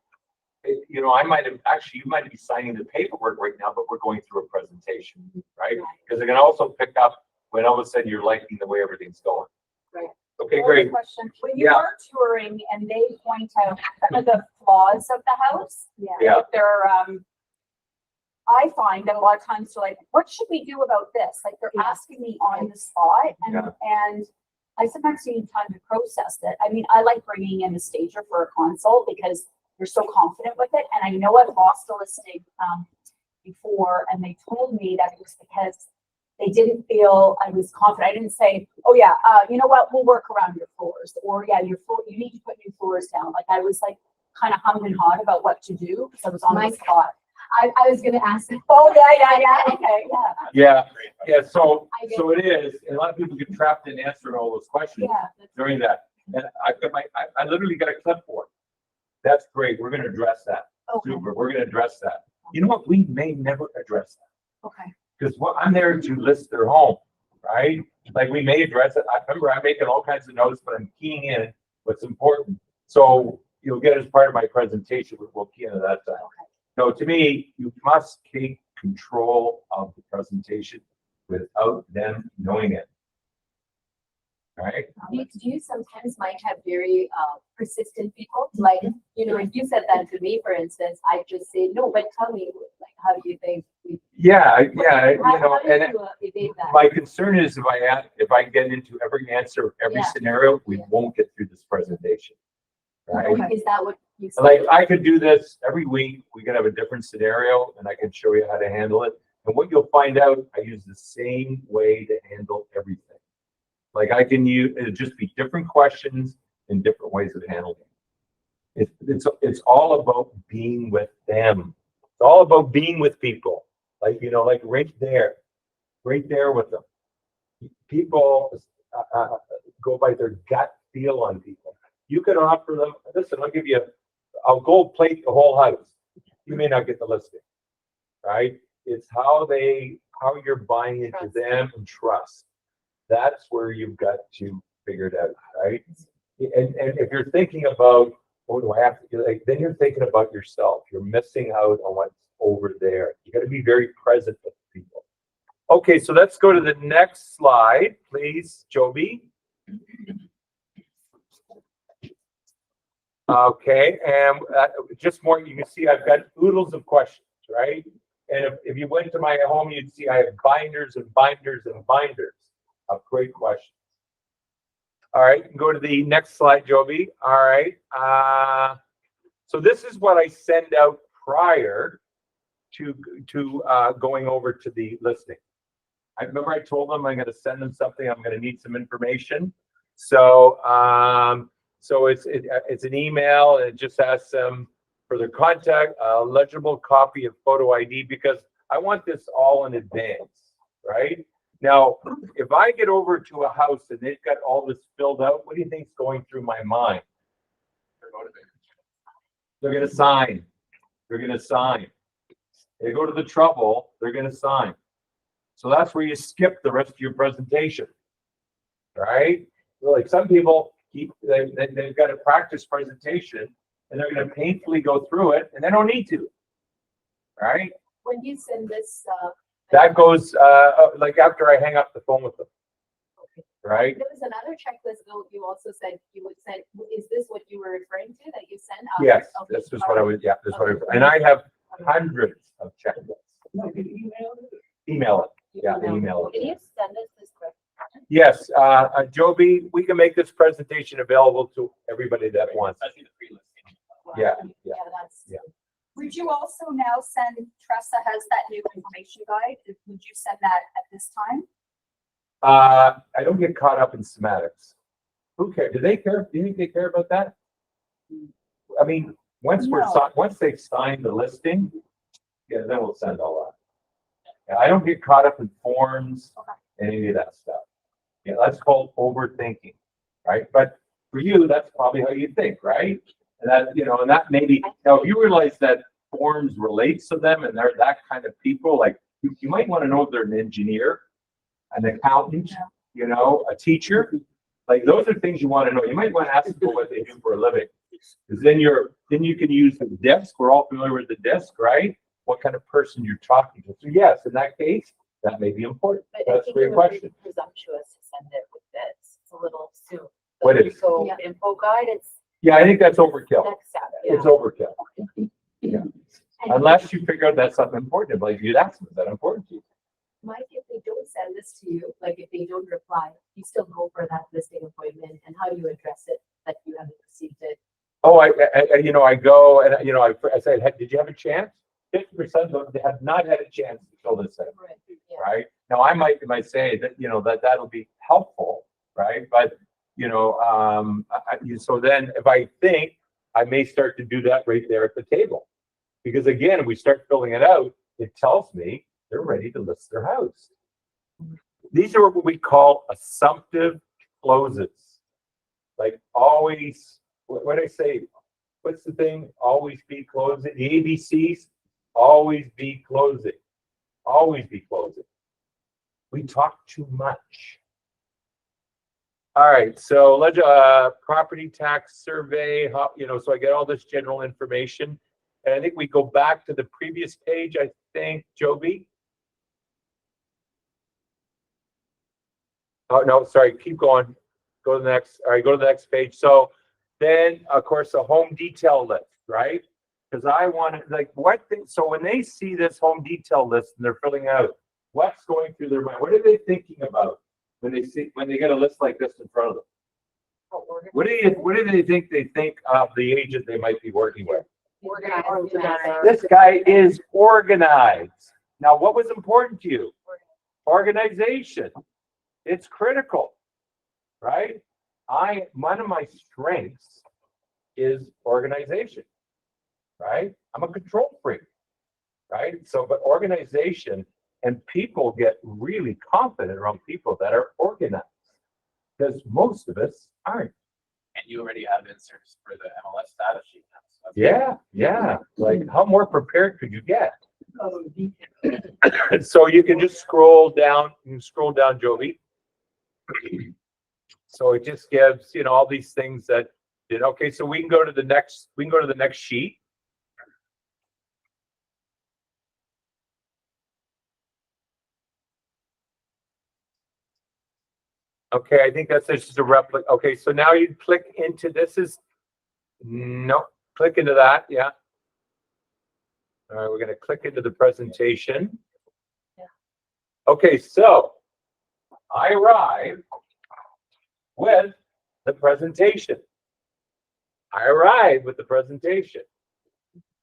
you know, you might be signing the paperwork right now, but we're going through a presentation, right? Because they can also pick up when all of a sudden you're liking the way everything's going. Right. Okay, great. Question, when you Yeah. are touring and they point out some of the flaws of the house, Yeah. like they're, I find that a lot of times they're like, what should we do about this? Like they're asking me on the spot Yeah. and I sometimes need time to process it. I mean, I like bringing in a stager for a consult because you're so confident with it. And I know I've lost a listing, before, and they told me that it was because they didn't feel I was confident. I didn't say, oh yeah, you know what, we'll work around your floors, or yeah, your floor, you need to put new floors down. Like I was like kind of hummed and hawed about what to do because I was on the spot. I was gonna ask. Oh, yeah, okay, yeah. Yeah. So it is, and a lot of people get trapped in answering all those questions Yeah. during that. And I literally got a clipboard. That's great. We're gonna address that. Okay, Super. We're gonna address that. You know what? We may never address that. okay. Because I'm there to list their home, right? Like we may address it. I remember I'm making all kinds of notes, but I'm keying in what's important. So you'll get as part of my presentation, we'll key into that time. So to me, you must take control of the presentation without them knowing it. All right? Do you sometimes might have very persistent people? Like, you know, if you said that to me, for instance, I'd just say, no, but tell me, like, how do you think we Yeah, you How know, do and you evade that? my concern is if I get into every answer, every Yeah. scenario, we Yeah. won't get through this presentation. Right? Is that what you said? Like I could do this every week. We could have a different scenario and I can show you how to handle it. And what you'll find out, I use the same way to handle everything. Like I can use, it'll just be different questions and different ways of handling it. It's all about being with them. It's all about being with people. Like, you know, like right there with them. People go by their gut feel on people. You could offer them, listen, I'll go plate the whole house. You may not get the listing, right? It's how you're buying into Trust. them and trust. That's where you've got to figure it out, right? And if you're thinking about, what do I have to do? Like, then you're thinking about yourself. You're missing out on what's over there. You got to be very present with people. Okay, so let's go to the next slide, please, Joby. Okay, and just more, you can see I've got oodles of questions, right? And if you went to my home, you'd see I have binders and binders and binders of great questions. All right, go to the next slide, Joby. All right, so this is what I send out prior to going over to the listing. I remember I told them I'm going to send them something. I'm going to need some information. So it's an email, and it just asks them for their contact, a legible copy of photo ID, because I want this all in advance, right? Now, if I get over to a house and they've got all this filled out, what do you think's going through my mind? They're going to sign. They're going to sign. They go to the trouble, they're going to sign. So that's where you skip the rest of your presentation, right? So like some people they've got a practice presentation and they're going to painfully go through it and they don't need to, right? When you send this, That goes like after I hang up the phone with them, right? there was another checklist though, you also said you would send, is this what you were referring to that you sent? Yes, Okay, this is all what I right. was. Yeah, this is what I. And I have hundreds of checklists. Email it. Yeah, email Can it. you send us this quick? Yes, Joby, we can make this presentation available to everybody that wants. Especially the pre-listing. Yeah, Yeah, yeah. that's. Yeah. Would you also now send, Tressa has that new information guide, would you send that at this time? I don't get caught up in semantics. Who cares? Do they care? Do you think they care about that? I mean, once No. once they've signed the listing, yeah, then we'll send all that. Yeah, I don't get caught up in forms and any of that stuff. Yeah, that's called overthinking, right? But for you, that's probably how you think, right? And that, you know, and that maybe, now if you realize that forms relates to them and they're that kind of people, like you might want to know if they're an engineer, an accountant, you know, a teacher. Like those are things you want to know. You might want to ask people what they do for a living. Because then you can use the desk. We're all familiar with the desk, right? What kind of person you're talking to. So yes, in that case, that may be important. But I That's a think great it would be question. presumptuous to send it with this. It's a little soon. What The is? Rico Yeah. info guide, it's Yeah, I think that's overkill. next step. It's Yeah. overkill. Yeah. Unless you figure out that's something important, like you'd ask them, is that important to you? Mike, if they don't send this to you, like if they don't reply, you still go for that listing appointment, and how do you address it that you haven't received it? Oh, you know, I go and, you know, I say, hey, did you have a chance? 50% of them have not had a chance until this day, Right. Yeah. right? Now, I might say that, you know, that'll be helpful, right? But, you know, so then if I think I may start to do that right there at the table. Because again, if we start filling it out, it tells me they're ready to list their house. These are what we call assumptive closes. Like always, what I say, what's the thing? Always be closing. The ABCs, always be closing. Always be closing. We talk too much. All right, so let's property tax survey, you know, so I get all this general information. And I think we go back to the previous page, I think, Joby. Oh, no, sorry, keep going. Go to the next, all right, go to the next page. So then, of course, a home detail list, right? Because I want to, like, what thing, so when they see this home detail list and they're filling out, what's going through their mind? What are they thinking about when they get a list like this in front of them? What do they think of the agent they might be working with? Organized. This guy is organized. Now, what was important to you? Organization. It's critical, right? One of my strengths is organization, right? I'm a control freak, right? So, but organization, and people get really confident around people that are organized, because most of us aren't. And you already have inserts for the MLS data sheet now. So that's Yeah, yeah. Like, how more prepared could you get? Oh, So you can just scroll down, Jovi. So it just gives, all these things that, okay, so we can go to the next sheet. Okay, I think that's just a replica. Okay, so now you click into click into that, yeah. All right, we're gonna click into the presentation. Okay, so I arrive with the presentation. All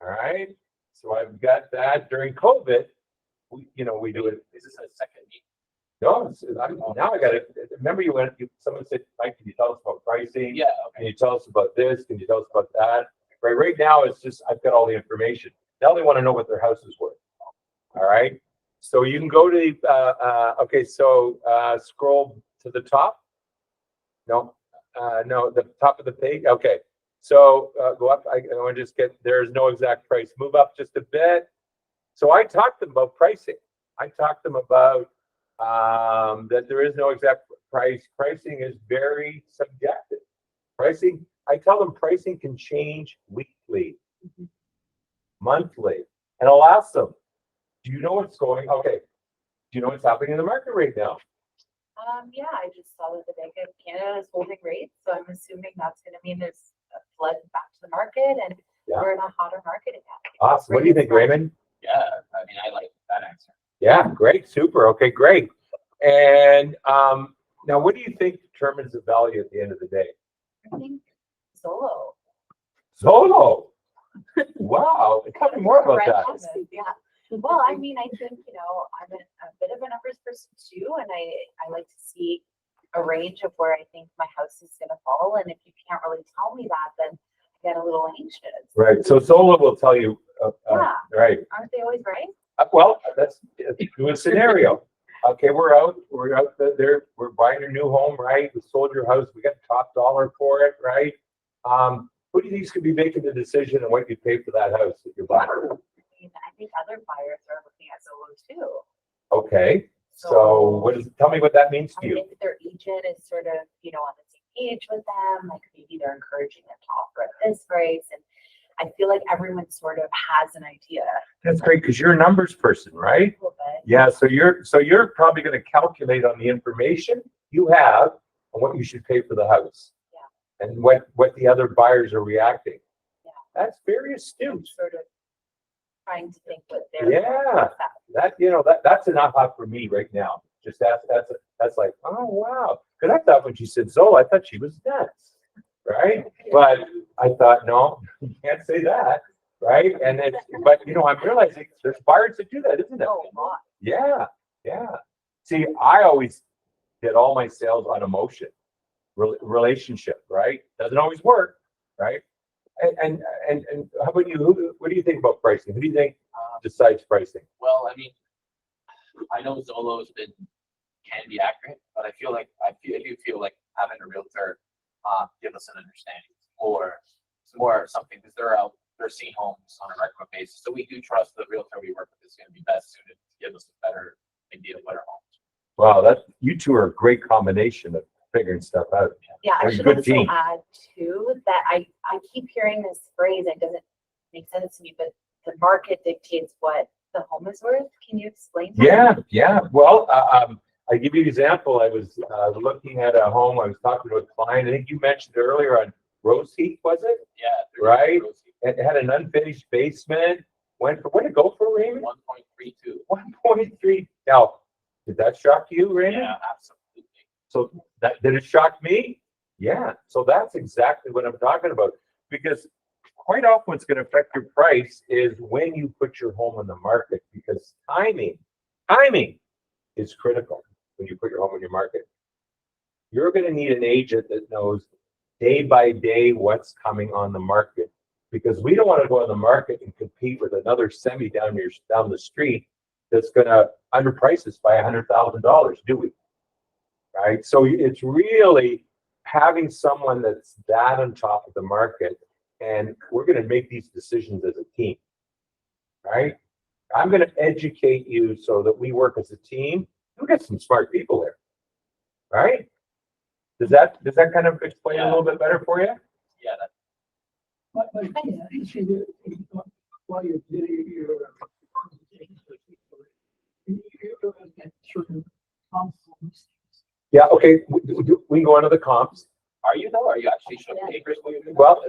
right, so I've got that. During COVID, we do it. Is this a second meeting? No, now I got it. Remember, someone said, Mike, can you tell us about pricing? Yeah, Can okay. you tell us about this? Can you tell us about that? Right now, it's just, I've got all the information. Now they want to know what their house is worth. All right. So you can go to scroll to the top. No, the top of the page. Okay. So go up. I want to just there's no exact price. Move up just a bit. So I talked to them about pricing. I talked to them about that there is no exact price. Pricing is very subjective. I tell them pricing can change weekly, monthly. And I'll ask them, do you know what's happening in the market right now? Yeah, I just saw that the Bank of Canada is holding rates, so I'm assuming that's gonna mean there's a flood back to the market and Yeah. we're in a hotter market again. Awesome. What do you think, Raymond? Yeah, I mean, I like that answer. Yeah, great, super. Okay, great. And now what do you think determines the value at the end of the day? I think Zolo. Zolo. Wow. Tell me more about that. Yeah. Well, I mean, I think, I'm a bit of a numbers person too, and I like to see a range of where I think my house is gonna fall. And if you can't really tell me that, then I get a little anxious. Right. So Zolo will tell you. Yeah. Right. Aren't they always right? Well, let's do a scenario. Okay, we're out there. We're buying your new home, right? We sold your house. We got top dollar for it, right? Who do you think is going to be making the decision on what you pay for that house that you're buying? I think other buyers are looking at Zolo too. Okay. So tell me what that means to I you. think their agent is sort of, on the same page with them. Like maybe they're encouraging them to offer at this price. And I feel like everyone sort of has an idea. That's great because you're a numbers person, right? A little bit. Yeah. So you're probably going to calculate on the information you have on what you should pay for the house. Yeah. And what the other buyers are reacting. Yeah. That's very I'm astute. sort of trying to think what they're. Yeah. That's enough for me right now. Just that's like, oh wow. Because I thought when she said Zola, I thought she was nuts. Right? But I thought, no, you can't say that. Right? And I'm realizing there's buyers that do that, isn't it? Oh, a lot. Yeah. Yeah. See, I always did all my sales on emotion, relationship, right? Doesn't always work, right? And how about you? What do you think about pricing? Who do you think decides pricing? Well, I mean, I know Zolo's can be accurate, but I do feel like having a realtor give us an understanding or more something because they're seeing homes on a regular basis. So we do trust the realtor we work with is going to be best suited to give us a better idea of what our homes. Wow, you two are a great combination of figuring stuff out. Yeah, I They're a should good also team. add too that I keep hearing this phrase. It doesn't make sense to me, but the market dictates what the home is worth. Can you explain that? Yeah. Well, I give you an example. I was looking at a home. I was talking to a client. I think you mentioned earlier on Rose Heath, was it? Yeah. Right. it had an unfinished basement, went for, what did it go for, Raymond? 1.32. 1.3. Now, did that shock you, Raymond? Yeah, absolutely. So that, did it shock me? Yeah. So that's exactly what I'm talking about. Because quite often what's going to affect your price is when you put your home on the market, because timing is critical when you put your home on your market. You're going to need an agent that knows day by day what's coming on the market, because we don't want to go on the market and compete with another semi down the street that's going to underprice us by $100,000, do we? Right? So it's really having someone that's that on top of the market, and we're going to make these decisions as a team, right? I'm going to educate you so that we work as a team. We'll get some smart people there, right? Does that kind of explain a little bit better for you? Yeah, that, But you see, while you're doing your presentations with people, you're looking at certain components. Yeah. Okay. We can go on to the comps. are you though? Are you actually showing papers? Well,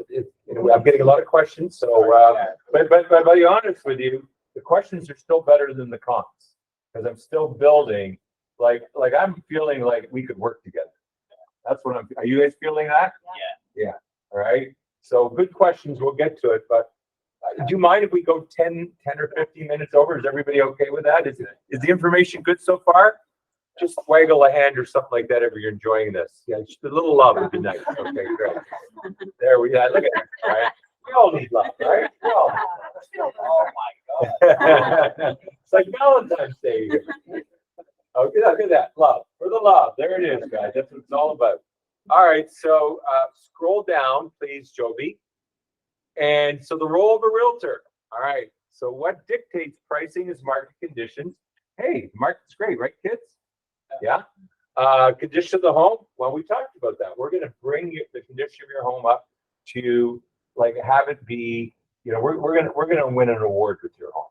I'm getting a lot of questions. So, but to be honest with you, the questions are still better than the comps, because I'm still building. Like I'm feeling like we could work together. That's what I'm. Are you guys feeling that? Yeah. Yeah. All right. So good questions. We'll get to it. But do you mind if we go 10 or 15 minutes over? Is everybody okay with that? Is the information good so far? Just waggle a hand or something like that if you're enjoying this. Yeah, just a little love would be nice. Okay, great. There we go. Look at that. Right? We all need love, right? We all Oh my God. It's like Valentine's Day. Okay, look at that. Love. For the love. There it is, guys. That's what it's all about. All right, so scroll down, please, Joby. And so the role of a realtor. All right. So what dictates pricing is market conditions. Hey, market's great, right, kids? Yeah. Condition of the home. Well, we talked about that. We're going to bring the condition of your home up to like have it be. You know, we're gonna win an award with your home.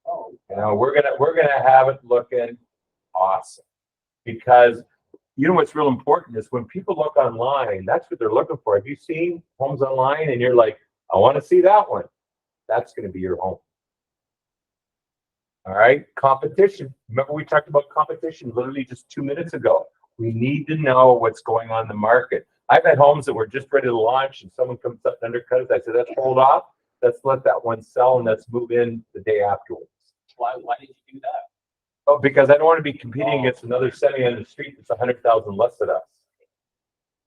Oh, you know, we're gonna have it looking awesome, because you know what's real important is when people look online, that's what they're looking for. Have you seen homes online and you're like, I want to see that one? That's going to be your home. All right. Competition. Remember we talked about competition literally just 2 minutes ago. We need to know what's going on in the market. I've had homes that were just ready to launch and someone comes up and undercuts. I said, let's hold off. Let's let that one sell and let's move in the day afterwards. Why did you do that? Oh, because I don't want to be competing against another semi on the street that's 100,000 less than us.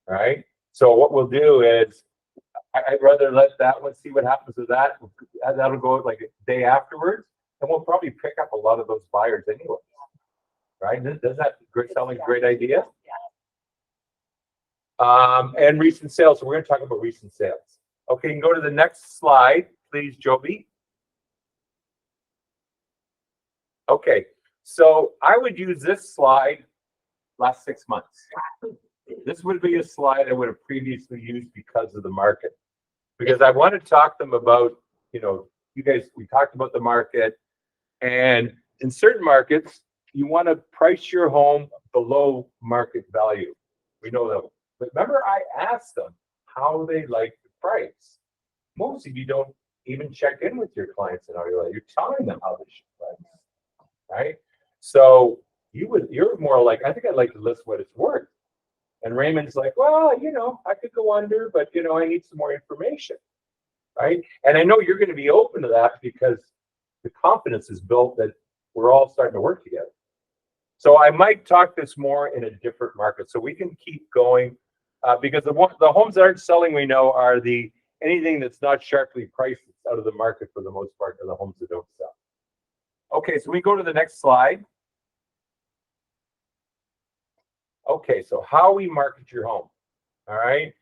All right. So what we'll do is I'd rather let that one see what happens with that. That'll go like a day afterwards, and we'll probably pick up a lot of those buyers anyway. Right? Doesn't that sound like a great idea? And recent sales. So we're going to talk about recent sales. Okay, you can go to the next slide, please, Joby. Okay, so I would use this slide last 6 months. This would be a slide I would have previously used because of the market. Because I want to talk to them about, you know, you guys, we talked about the market, and in certain markets, you want to price your home below market value. We know that. But remember, I asked them how they like the price. Most of you don't even check in with your clients and how you like. You're telling them how they should price, right? So you're more like, I think I'd like to list what it's worth. And Raymond's like, well, you know, I could go under, but you know, I need some more information, right? And I know you're going to be open to that because the confidence is built that we're all starting to work together. So I might talk this more in a different market, so we can keep going because the homes that aren't selling, we know, are anything that's not sharply priced out of the market for the most part, are the homes that don't sell. Okay, so we go to the next slide. Okay, so how we market your home. All right.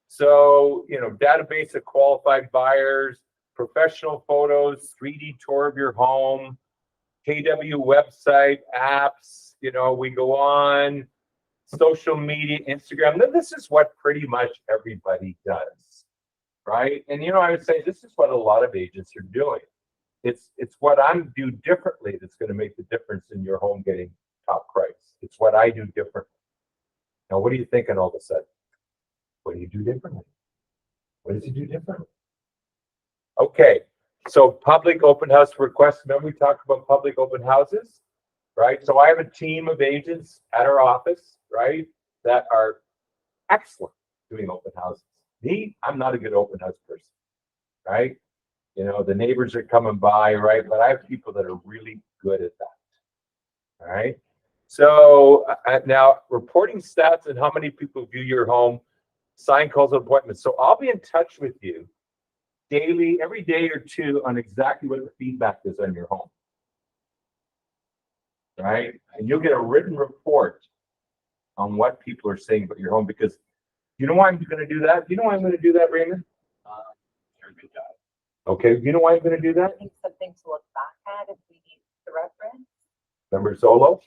So, you know, database of qualified buyers, professional photos, 3D tour of your home, KW website, apps, you know, we go on social media, Instagram. This is what pretty much everybody does, right? And, you know, I would say this is what a lot of agents are doing. It's what I'm do differently that's going to make the difference in your home getting top price. It's what I do differently. Now, what are you thinking all of a sudden? What do you do differently? What does he do differently? Okay, so public open house requests. Remember we talked about public open houses, right? So I have a team of agents at our office, right, that are excellent doing open houses. Me, I'm not a good open house person, right? You know, the neighbors are coming by, right? But I have people that are really good at that. All right. So now reporting stats and how many people view your home, sign calls, appointments. So I'll be in touch with you daily, every day or two on exactly what the feedback is on your home. Right. And you'll get a written report on what people are saying about your home, because you know why I'm going to do that? You know why I'm going to do that, Raymond? You're a good guy. Okay. You know why I'm going to do that? I think something to look back at if we need the reference. Remember Solo?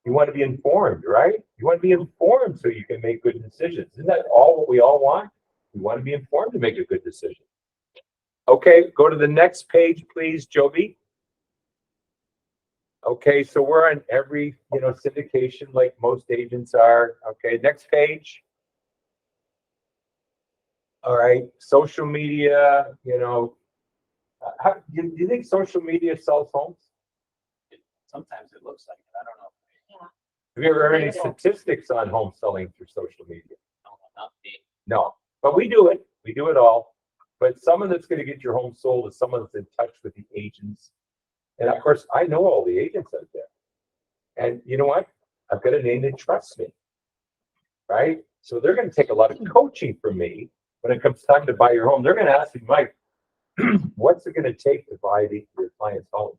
You want to be informed, right? You want to be informed so you can make good decisions. Isn't that all what we all want? We want to be informed to make a good decision. Okay, go to the next page, please, Joby. Okay, so we're on every, syndication like most agents are. Okay, next page. All right, social media, how, do you think social media sells homes? Sometimes it looks like it. I don't know. Have you ever heard any statistics on home selling through social media? No, not me. No, but we do it. We do it all. But someone that's going to get your home sold is someone that's in touch with the agents. And of course, I know all the agents out there. And you know what? I've got a name that trusts me, right? So they're going to take a lot of coaching from me when it comes time to buy your home. They're going to ask me, Mike, what's it going to take to buy your client's home?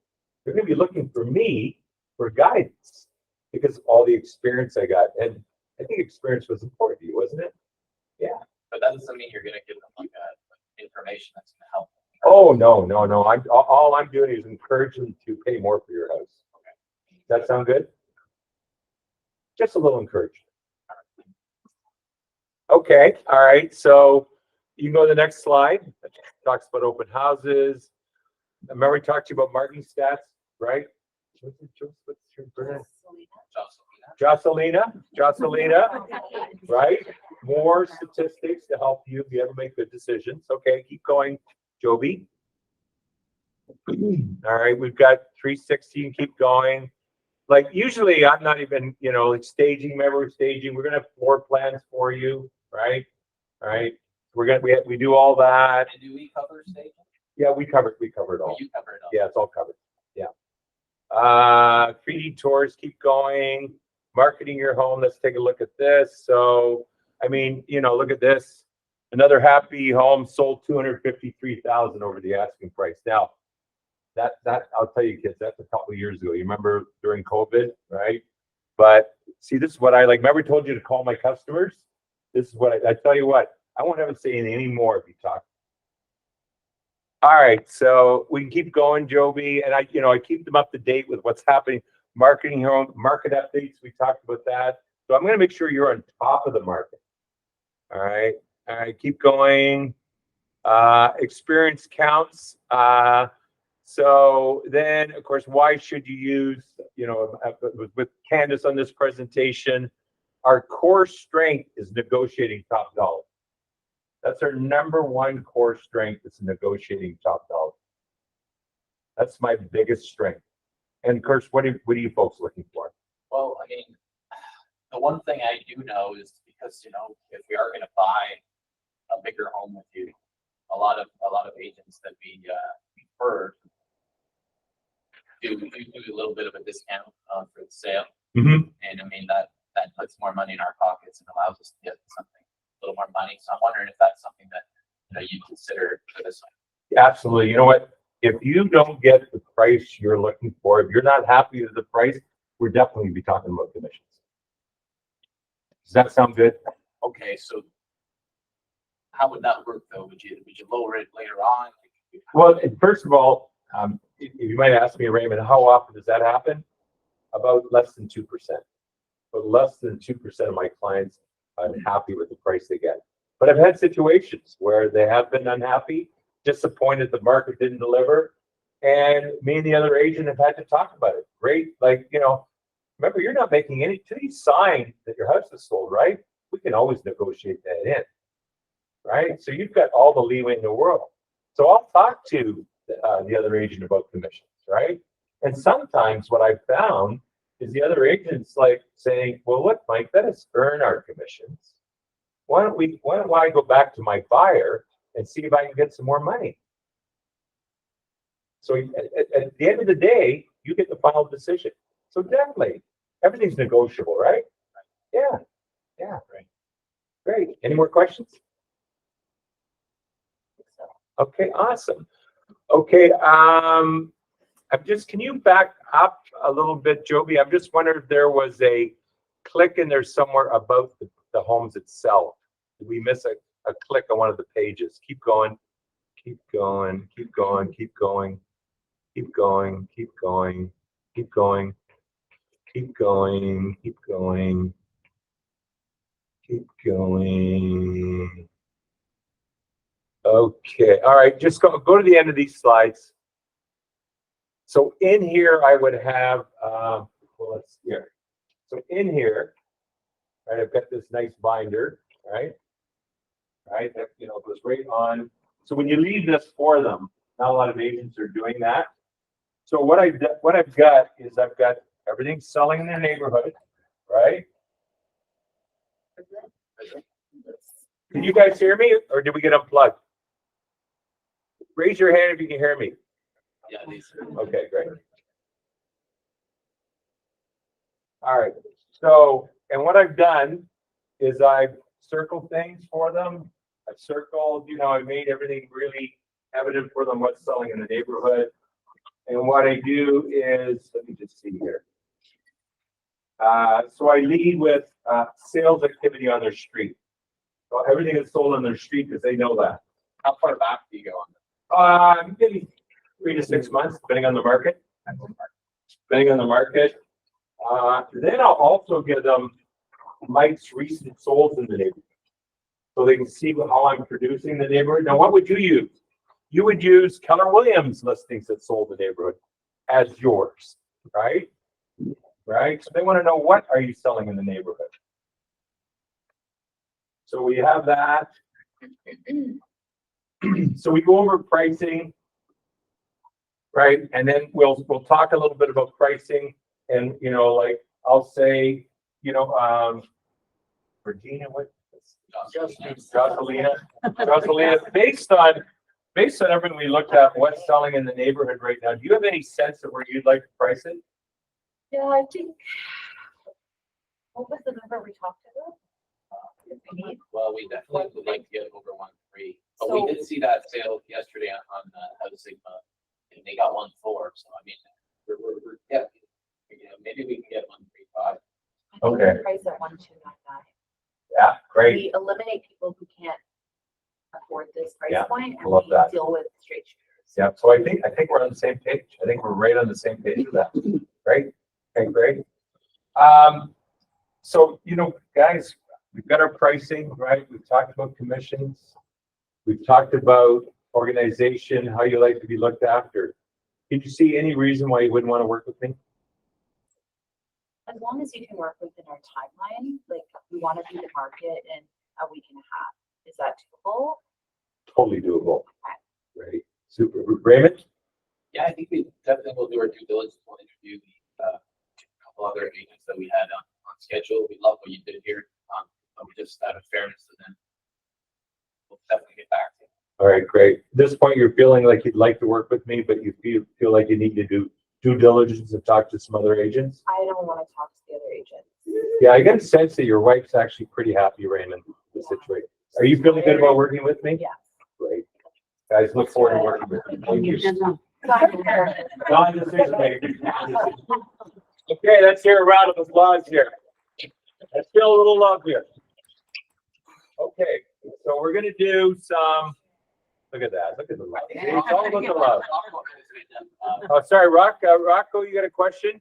They're going to be looking for me for guidance because of all the experience I got. And I think experience was important to you, wasn't it? Yeah. But that doesn't mean you're going to give them like information that's going to help them. Oh, no. All I'm doing is encouraging them to pay more for your house. Okay. Does that sound good? Just a little encouragement. Okay. All right. So you can go to the next slide. It talks about open houses. Remember we talked to you about marketing stats, right? What's your brand? Jocelina, right? More statistics to help you be able to make good decisions. Okay, keep going, Joby. All right, we've got 360, keep going. Like usually I'm not even, like staging, remember staging, we're gonna have floor plans for you, right? All right. We do all that. And do we cover staging? Yeah, we covered all. You cover it all. Yeah, it's all covered. Yeah. 3D tours, keep going. Marketing your home. Let's take a look at this. So, I mean, look at this. Another happy home sold 253,000 over the asking price. Now, that I'll tell you, kids, that's a couple of years ago. You remember during COVID, right? But see, this is what I like. Remember, I told you to call my customers. This is what I tell you what. I won't have to say anything anymore if you talk. All right, so we can keep going, Joby, and I keep them up to date with what's happening. Marketing your own market updates. We talked about that. So I'm going to make sure you're on top of the market. All right, keep going. Experience counts. So then, of course, why should you use, with Candace on this presentation, our core strength is negotiating top dollar. That's our number one core strength, is negotiating top dollar. That's my biggest strength. And of course, what are you folks looking for? Well, I mean, the one thing I do know is because, if we are going to buy a bigger home with you, a lot of agents that we referred do a little bit of a discount for the sale. Mm-hmm. And I mean, that puts more money in our pockets and allows us to get something, a little more money. So I'm wondering if that's something that you consider for this one. Absolutely. You know what? If you don't get the price you're looking for, if you're not happy with the price, we're definitely going to be talking about commissions. Does that sound good? Okay, so how would that work though? Would you lower it later on? Well, first of all, if you might ask me, Raymond, how often does that happen? About less than 2%. But less than 2% of my clients are unhappy with the price they get. But I've had situations where they have been unhappy, disappointed the market didn't deliver, and me and the other agent have had to talk about it. Great, remember, you're not making any, till you sign that your house is sold, right? We can always negotiate that in, right? So you've got all the leeway in the world. So I'll talk to the other agent about commissions, right? And sometimes what I've found is the other agents like saying, well, look, Mike, let us earn our commissions. Why don't I go back to my buyer and see if I can get some more money? So at the end of the day, you get the final decision. So definitely, everything's negotiable, right? Yeah, yeah, right. Great. Any more questions? Okay, awesome. Okay, can you back up a little bit, Joby? I'm just wondering if there was a click in there somewhere about the homes itself. Did we miss a click on one of the pages? Keep going, keep going, keep going, keep going, keep going, keep going, keep going, keep going, keep going, keep going. Okay, all right, just go to the end of these slides. So in here, I would have, well, let's here. So in here, right, I've got this nice binder, right? Right, that, goes right on. So when you leave this for them, not a lot of agents are doing that. So what I've got is I've got everything selling in their neighborhood, right? Can you guys hear me, or did we get unplugged? Raise your hand if you can hear me. Yeah, these. Okay, great. All right. So, and what I've done is I've circled things for them. I've circled, I made everything really evident for them what's selling in the neighborhood. And what I do is, let me just see here. So I lead with sales activity on their street. So everything is sold on their street because they know that. How far back do you go on that? Maybe 3 to 6 months, depending on the market. Depending on the market. Then I'll also give them Mike's recent solds in the neighborhood, so they can see how I'm producing the neighborhood. Now, what would you use? You would use Keller Williams listings that sold the neighborhood as yours, right? Right. So they want to know, what are you selling in the neighborhood? So we have that. So we go over pricing, right? And then we'll talk a little bit about pricing, and like I'll say, Regina, what? Jocelina, based on everything we looked at, what's selling in the neighborhood right now, do you have any sense of where you'd like to price it? Yeah, I think, what was the number we talked about? Well, we definitely would like to get over 1.3, but we did see that sale yesterday on Sigma, and they got 1.4. So I mean, we're maybe we can get 1.35. Okay. Price at 1.299. Yeah, great. We eliminate people who can't afford this price point, and love we that. deal with straight shooters. Yeah, so I think we're on the same page. I think we're right on the same page with that. Great. Okay, great. So guys, we've got our pricing, right? We've talked about commissions. We've talked about organization, how you like to be looked after. Did you see any reason why you wouldn't want to work with me? As long as you can work within our timeline, like we want to be the market in a week and a half. Is that doable? Totally doable. Right. Super. Raymond? Yeah, I think we definitely will do our due diligence. We'll interview the couple other agents that we had on schedule. We love what you did here. But we just, out of fairness to them, we'll definitely get back to you. All right, great. At this point, you're feeling like you'd like to work with me, but you feel like you need to do due diligence and talk to some other agents? I don't want to talk to the other agents. Yeah, I get a sense that your wife's actually pretty happy, Raymond, with the situation. Are you feeling good about working with me? Yeah. Great. Guys, look forward to working with you. Thank you. Non-decision maker. Okay, let's hear a round of applause here. Let's feel a little love here. Okay, so we're gonna do some. Look at that. Look at the love. It's all about the love. Oh, sorry, Rocco, you got a question?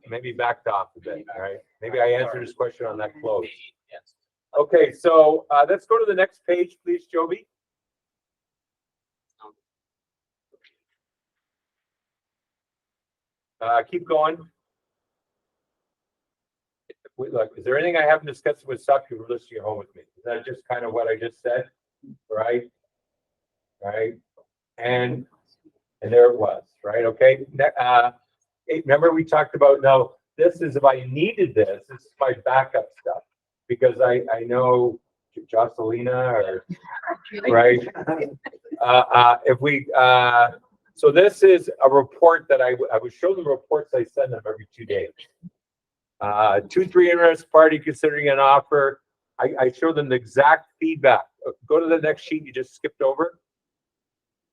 Maybe backed off a bit. All right. Maybe I answered his question on that close. Okay, so let's go to the next page, please, Joby. Keep going. Look, is there anything I haven't discussed with stuff you've listened to your home with me? Is that just kind of what I just said? right? Right? And there it was, right? Okay. Remember we talked about, no, this is if I needed this is my backup stuff. Because I know Jocelina or right. If we so this is a report that I would show them reports I send them every 2 days. 2-3 interested party considering an offer. I show them the exact feedback. Go to the next sheet you just skipped over.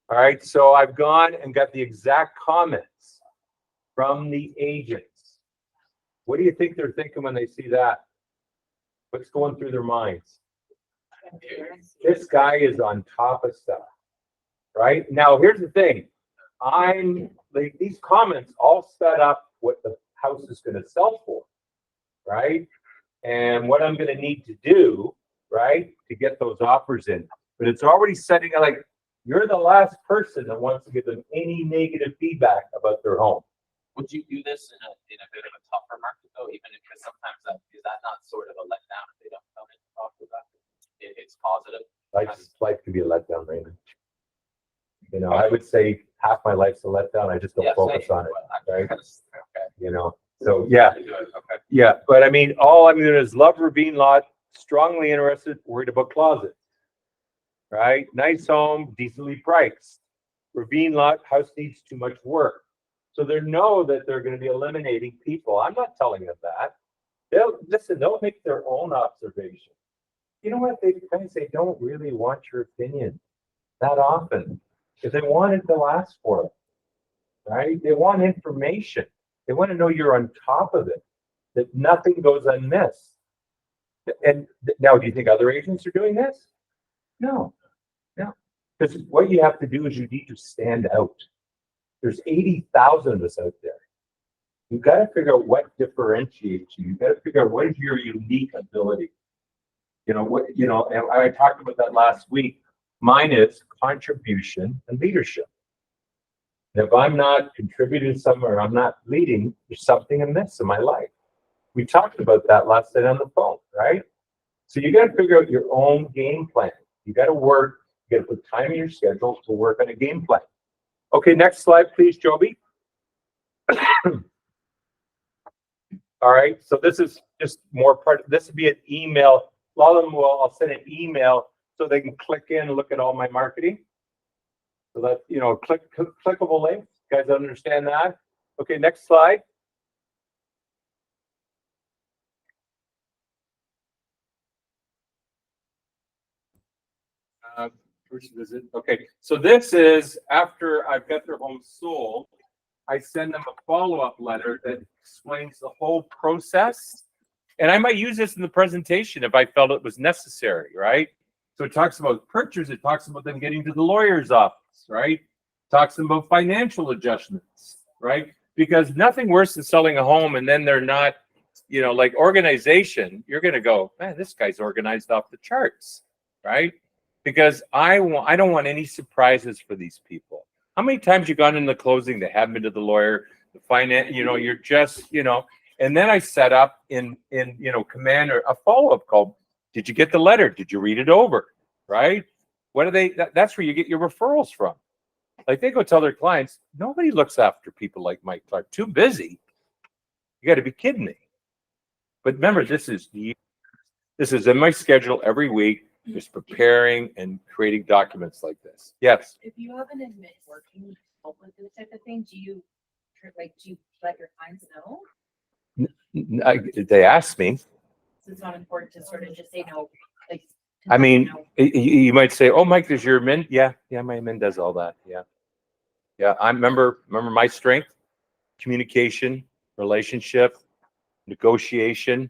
All right, so I've gone and got the exact comments from the agents. What do you think they're thinking when they see that? What's going through their minds? This guy is on top of stuff, right? Now, here's the thing. I'm like, these comments all set up what the house is going to sell for, right? And what I'm going to need to do, right, to get those offers in. But it's already setting, like, you're the last person that wants to give them any negative feedback about their home. Would you do this in a bit of a tougher market though, even because sometimes is that not sort of a letdown if they don't come in and talk about it? It's positive. Life can be a letdown, Raymond. You know, I would say half my life's a letdown. I just don't focus on it, right? Okay. You know, so yeah, Okay. yeah. But I mean, all I'm doing is love Ravine lot, strongly interested, worried about closets, right? Nice home, decently priced. Ravine lot, house needs too much work. So they know that they're going to be eliminating people. I'm not telling them that. They'll make their own observation. You know what? They kind of say, don't really want your opinion that often. If they want it, they'll ask for it, right? They want information. They want to know you're on top of it, that nothing goes unmissed. And now, do you think other agents are doing this? No, no. Because what you have to do is you need to stand out. There's 80,000 of us out there. You've got to figure out what differentiates you. You've got to figure out what is your unique ability. You know what? You know, and I talked about that last week. Mine is contribution and leadership. And if I'm not contributing somewhere, I'm not leading, there's something amiss in my life. We talked about that last night on the phone, right? So you got to figure out your own game plan. You got to work. You got to put time in your schedule to work on a game plan. Okay, next slide, please, Joby. All right, so this is just more part. This would be an email. A lot of them will. I'll send an email so they can click in and look at all my marketing. So that's, you know, clickable links. You guys understand that? Okay, next slide. First visit. Okay, so this is after I've got their home sold. I send them a follow-up letter that explains the whole process. And I might use this in the presentation if I felt it was necessary, right? So it talks about purchase, it talks about them getting to the lawyer's office, right? It talks about financial adjustments, right? Because nothing worse than selling a home and then they're not, you know, like organization, you're going to go, man, this guy's organized off the charts, right? Because I don't want any surprises for these people. How many times you gone in the closing, they haven't been to the lawyer, the finance, you know, you're just, you know, and then I set up in, you know, command or a follow-up call. Did you get the letter? Did you read it over? Right? What are they, that's where you get your referrals from. Like they go tell their clients, nobody looks after people like Mike Clarke, too busy. You got to be kidding me. But remember, this is in my schedule every week. Just preparing and creating documents like this. Yes. If you have an admin working help with this type of thing, do you let your clients know? They asked me. So it's not important to sort of just say no. Like, I mean, you might say, "Oh, Mike, does your admin?" Yeah, my admin does all that. Yeah. I remember my strength: communication, relationship, negotiation,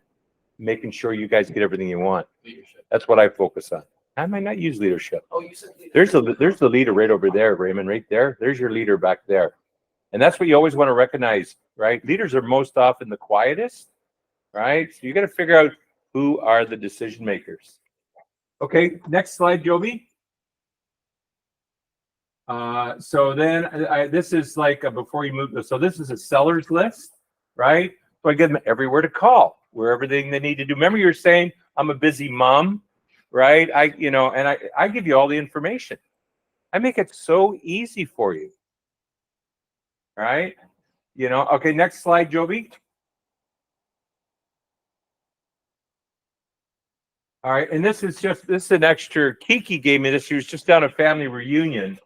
making sure you guys get everything you want. Leadership. That's what I focus on. I might not use leadership. Oh, you said leadership. There's the leader right over there, Raymond, right there. There's your leader back there. And that's what you always want to recognize, right? Leaders are most often the quietest, right? So you got to figure out who are the decision makers. Okay, next slide, Joby. So then this is like before you move. So this is a seller's list, right? So I give them everywhere to call, where everything they need to do. Remember, you're saying I'm a busy mom. right? I give you all the information. I make it so easy for you. Right? Okay, next slide, Joby. All right, and this is an extra. Kiki gave me this. She was just down a family reunion,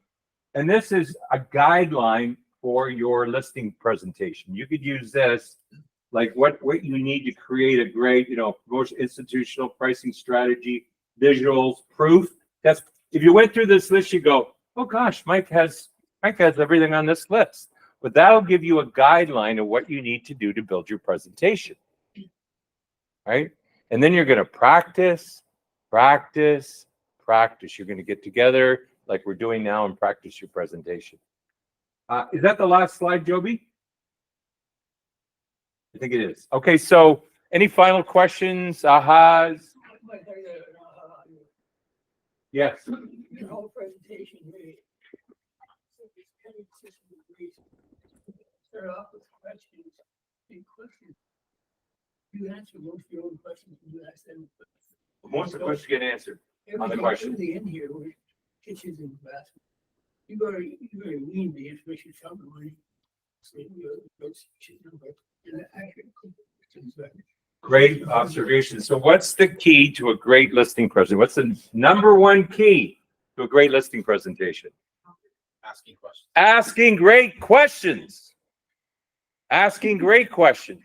and this is a guideline for your listing presentation. You could use this, like what you need to create a great, promotion, institutional pricing strategy, visuals, proof. That's if you went through this list, you go, oh gosh, Mike has everything on this list. But that'll give you a guideline of what you need to do to build your presentation, right? And then you're going to practice. You're going to get together like we're doing now and practice your presentation. Is that the last slide, Joby? I think it is. Okay, so any final questions, ahas? Yes. Your whole presentation, really. Start off with questions, big questions. You answer most of your own questions and you ask them. Most of the questions get answered on the question. Everything in here was kitchens and bathrooms. You gotta read the information from the money. Great observation. So what's the key to a great listing presentation? What's the number one key to a great listing presentation? Asking questions. Asking great questions. Asking great questions.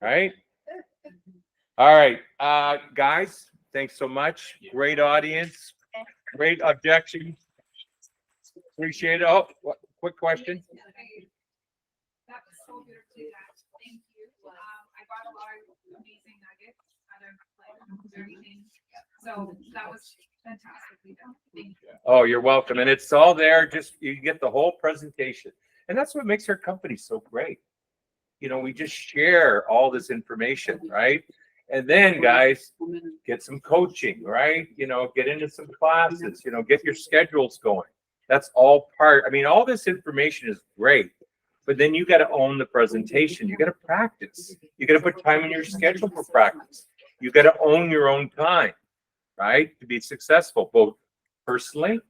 Right? All right. Guys, thanks so much. Great audience. Great objection. Appreciate it. Oh, quick question. That was so beautifully done. Thank you. I got a lot of amazing nuggets out of like everything. So that was fantastically done. Thank you. Oh, you're welcome. And it's all there. Just you get the whole presentation. And that's what makes our company so great. We just share all this information, right? And then guys, get some coaching, right? Get into some classes, get your schedules going. That's all part. I mean, all this information is great, but then you got to own the presentation. You got to practice. You got to put time in your schedule for practice. You got to own your own time, right? To be successful, both personally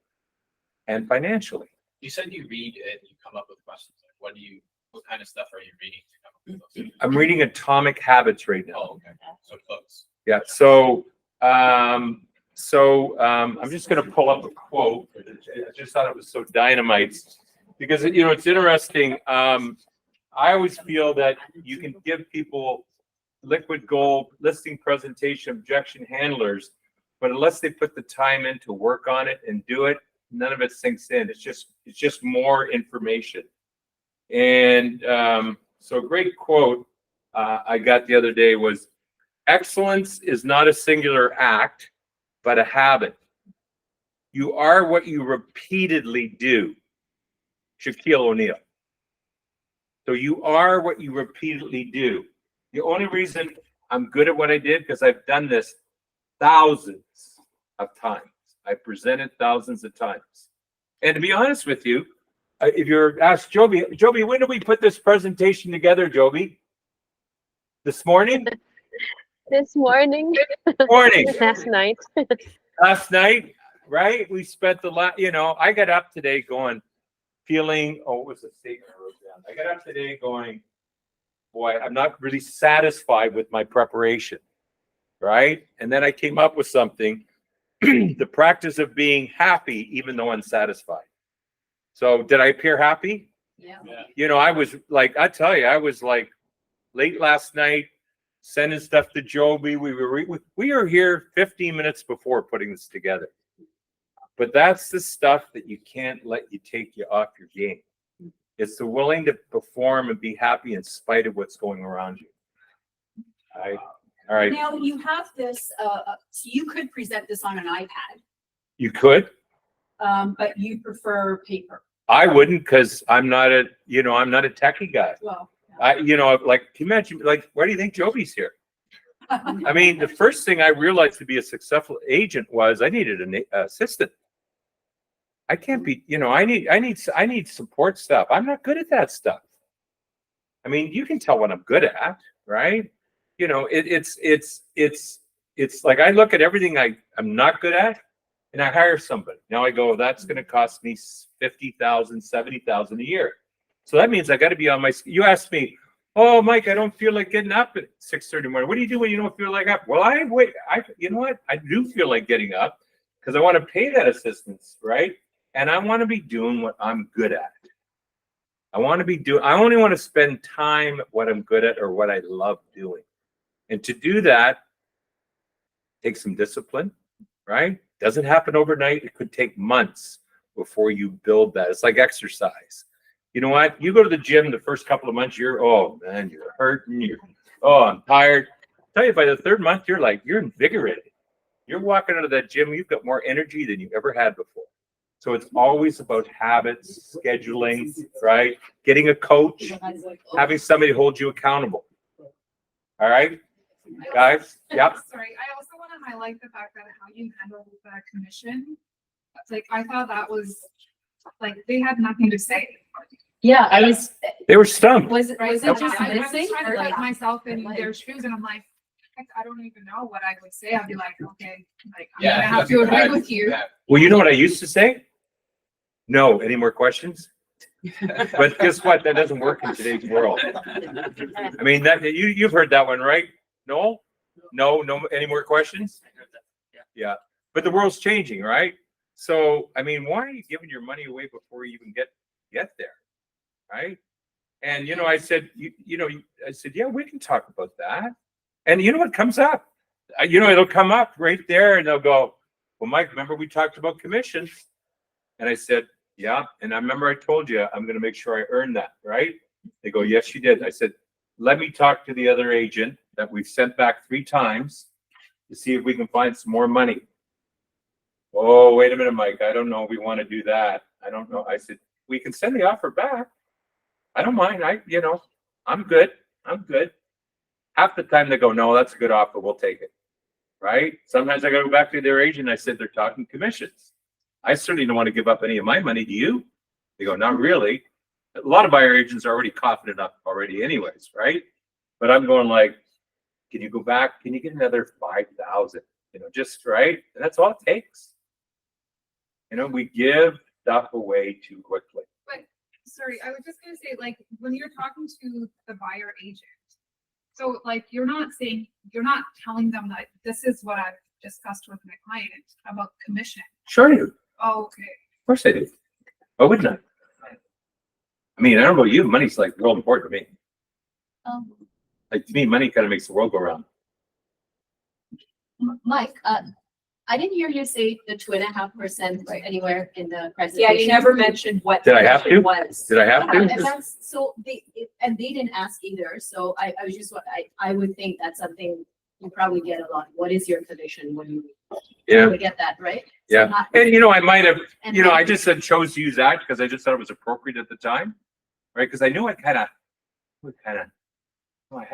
and financially. You said you read and you come up with questions. Like what kind of stuff are you reading to come up with those? I'm reading Atomic Habits right now. Oh, okay. So close. Yeah. So I'm just going to pull up a quote. I just thought it was so dynamite because, it's interesting. I always feel that you can give people liquid gold listing presentation objection handlers, but unless they put the time in to work on it and do it, none of it sinks in. It's just more information. And so a great quote I got the other day was, excellence is not a singular act, but a habit. You are what you repeatedly do. Shaquille O'Neal. So you are what you repeatedly do. The only reason I'm good at what I did, because I've done this thousands of times. I presented thousands of times. And to be honest with you, if you're asked Joby, when did we put this presentation together, Joby? This morning? This morning. Morning. Last night. Last night, right? We spent I got up today feeling, what was the statement I wrote down? I got up today going, boy, I'm not really satisfied with my preparation, right? And then I came up with something, the practice of being happy even though unsatisfied. So did I appear happy? Yeah. I was like, I tell you, I was like late last night sending stuff to Joby. We were here 15 minutes before putting this together. But that's the stuff that you can't let you take you off your game. It's the willing to perform and be happy in spite of what's going around you. All right. Now you have this, so you could present this on an iPad, You could. but you prefer paper. I wouldn't, because I'm not a techie guy. Well, Can you imagine, where do you think Joby's here? I mean, the first thing I realized to be a successful agent was I needed an assistant. I can't be, I need support stuff. I'm not good at that stuff. I mean, you can tell what I'm good at, right? It's it's like I look at everything I'm not good at and I hire somebody. Now I go, that's going to cost me 50,000, 70,000 a year. So that means I got to be on my, you asked me, oh, Mike, I don't feel like getting up at 6:30 in the morning. What do you do when you don't feel like up? Well, you know what? I do feel like getting up because I want to pay that assistance, right? And I want to be doing what I'm good at. I only want to spend time at what I'm good at or what I love doing. And to do that takes some discipline, right? Doesn't happen overnight. It could take months before you build that. It's like exercise. You know what? You go to the gym the first couple of months, oh man, you're hurting. I'm tired. I'll tell you, by the third month, you're invigorated. You're walking out of that gym, you've got more energy than you ever had before. So it's always about habits, scheduling, right? Getting a coach, having somebody hold you accountable. All right, guys? Yep. Sorry, I also want to highlight the fact that how you handled the commission. It's like, I thought that was, like, they had nothing to say. Yeah, I was, They were stumped. was it I just was missing? trying to or put like- myself in their shoes and I'm like, heck, I don't even know what I would say. I'd be like, okay, like, I'm Yeah, gonna have to agree with you. Yeah. Well, you know what I used to say? No. Any more questions? But guess what? That doesn't work in today's world. I mean, that you've heard that one, right? No? No, any more questions? Yeah. But the world's changing, right? So, I mean, why are you giving your money away before you even get there? Right? And I said, I said, yeah, we can talk about that. And you know what comes up? It'll come up right there and they'll go, well, Mike, remember we talked about commissions? And I said, yeah. And I remember I told you, I'm going to make sure I earn that, right? They go, yes, you did. I said, let me talk to the other agent that we've sent back 3 times to see if we can find some more money. Oh, wait a minute, Mike. I don't know if we want to do that. I don't know. I said, we can send the offer back. I don't mind. I'm good. I'm good. Half the time they go, no, that's a good offer. We'll take it. Right? Sometimes I got to go back to their agent. I said, they're talking commissions. I certainly don't want to give up any of my money to you. They go, not really. A lot of buyer agents are already coughing it up already anyways, right? But I'm going like, can you go back? Can you get another 5,000? Just right. And that's all it takes. We give stuff away too quickly. But sorry, I was just gonna say, like, when you're talking to the buyer agent, so like you're not telling them that this is what I've discussed with my client about commission. Sure you do. Oh, okay. Of course I do. Why wouldn't I? I mean, I don't know about you, money's like real important to me. Like to me, money kind of makes the world go round. Mike, I didn't hear you say the 2.5% anywhere in the Yeah, presentation. you never mentioned what. Did I have to? it was. Did I have And to? that's, so they didn't ask either, so I was just, I would think that's something you probably get a lot. What is your commission when you Yeah. get that, right? So Yeah. not- And I might have, and I just chose to use that because I just thought it was appropriate at the time. Right? Because I knew I had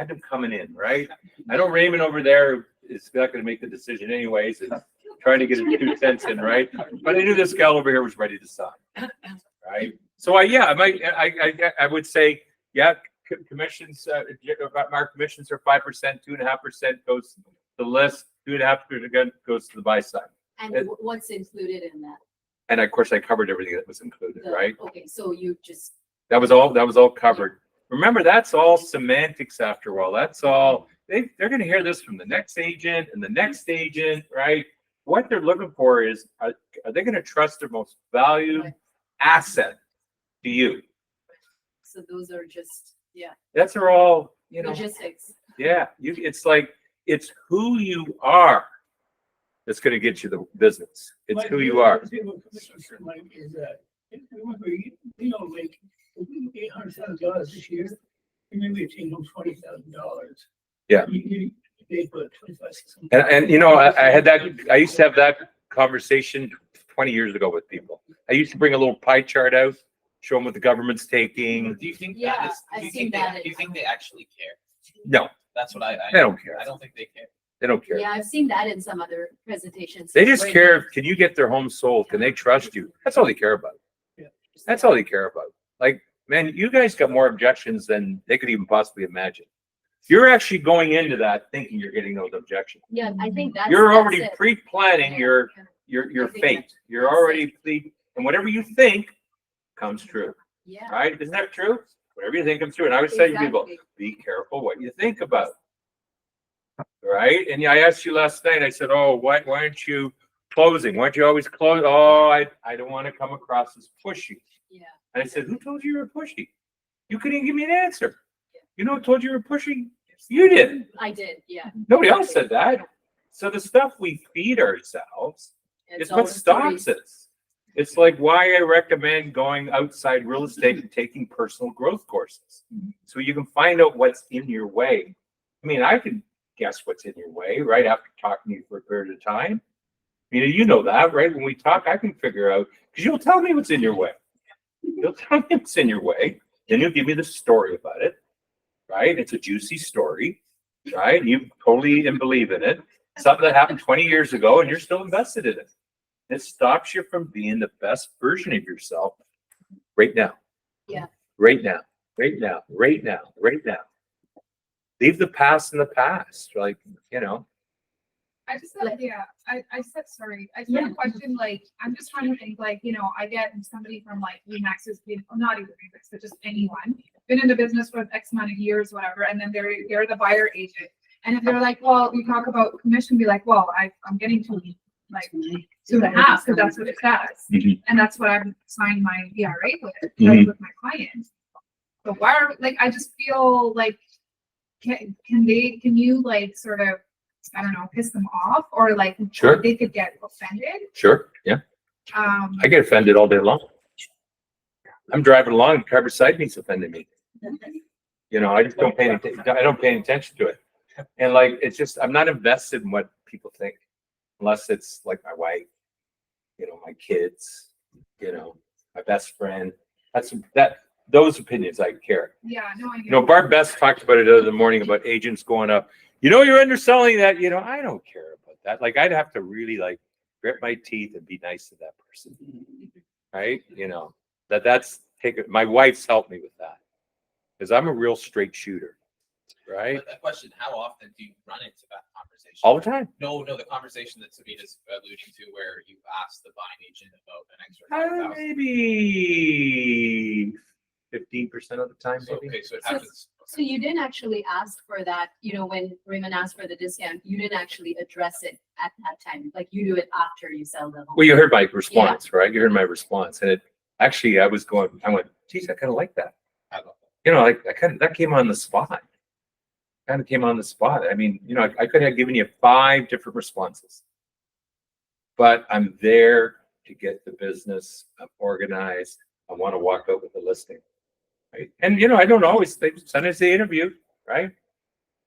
them coming in, right? I know Raymond over there is not going to make the decision anyways, and trying to get his 2 cents in, right? But I knew this gal over here was ready to sign, right? So I would say, yeah, commissions, our commissions are 5%, 2.5% goes to the list, 2.5% goes to the buy side. And what's included in that? And of course, I covered everything that was included, right? Okay, so you just, That was all covered. Remember, that's all semantics after a while. That's all, they're going to hear this from the next agent and the next agent, right? What they're looking for is, are they going to trust their most valued asset to you? so those are just, yeah, That's all, logistics. yeah. It's who you are that's going to get you the business. It's who you are. Like, is that, remember, like, if we get $800,000 this year, maybe it's $20,000. Yeah. You pay for 25. And I used to have that conversation 20 years ago with people. I used to bring a little pie chart out, show them what the government's taking. Do you think Yeah, that is, I've do you seen think that they, in do you think they actually care? No, That's what I they don't care. I don't think they care. They don't care. Yeah, I've seen that in some other presentations. They just where care, can you get their home sold? Can they trust you? That's all they care about. That's all they care about. Like, man, you guys got more objections than they could even possibly imagine. You're actually going into that thinking you're getting those objections. Yeah, I think that's. You're that's already it. pre-planning Yeah. your I think fate. You're that's already and whatever you think comes true, Yeah. right? Isn't that true? Whatever you think comes true. And I always say to people, Exactly. be careful what you think about, right? And I asked you last night, I said, oh, why aren't you closing? Why aren't you always close? Oh, I don't want to come across as pushy. Yeah. And I said, who told you were pushy? You couldn't give me an answer. You know who told you were pushy? You did. I did, yeah. Nobody else said that. So the stuff we feed ourselves It's is all what the stops stories. us. It's like why I recommend going outside real estate and taking personal growth courses. So you can find out what's in your way. I mean, I can guess what's in your way right after talking to you for a period of time. You know that, right? When we talk, I can figure out, because you'll tell me what's in your way. You'll tell me what's in your way. Then you'll give me the story about it, right? It's a juicy story, right? You totally believe in it. Something that happened 20 years ago and you're still invested in it. It stops you from being the best version of yourself right now. Yeah. Right now. Right now. Right now. Right now. Leave the past in the past. Like, I just had, I said, sorry, I just had a question, like, I'm just trying to think, like, I get somebody from like Remax's, not even Remax, but just anyone, been in the business for X amount of years, whatever, and then they're the buyer agent. And if they're like, well, we talk about commission, be like, well, I'm getting to like 2.5, because that's what it says. Mhm. And that's what I'm signing my ERA with, Mhm. with my clients. But why are, like, I just feel like, can you like sort of, I don't know, piss them off, or like Sure. they could get offended? Sure. Yeah. I get offended all day long. I'm driving along, the car beside me's offending me. I just don't pay any attention to it. And like, it's just, I'm not invested in what people think, unless it's like my wife, my kids, my best friend. Those opinions I care. Yeah, no, I get Barb Best talked about it the other morning about agents going up. You're underselling that. I don't care about that. Like, I'd have to really like grit my teeth and be nice to that person, right? That's my wife's helped me with that because I'm a real straight shooter, right? But that question, how often do you run into that conversation? All the time. No, the conversation that Sabina's alluding to, where you asked the buying agent about an extra 5,000. Maybe 15% of the time. Maybe. Okay, so it happens. So you didn't actually ask for that, when Raymond asked for the discount, you didn't actually address it at that time. Like, you do it after you sell the home. Well, you heard my response, right? You heard my response, and I went, geez, I kind of like that. That came on the spot. Kind of came on the spot. I mean, I could have given you 5 different responses, but I'm there to get the business. I'm organized. I want to walk out with the listing. Right? And I don't always think. Sometimes they interview, right?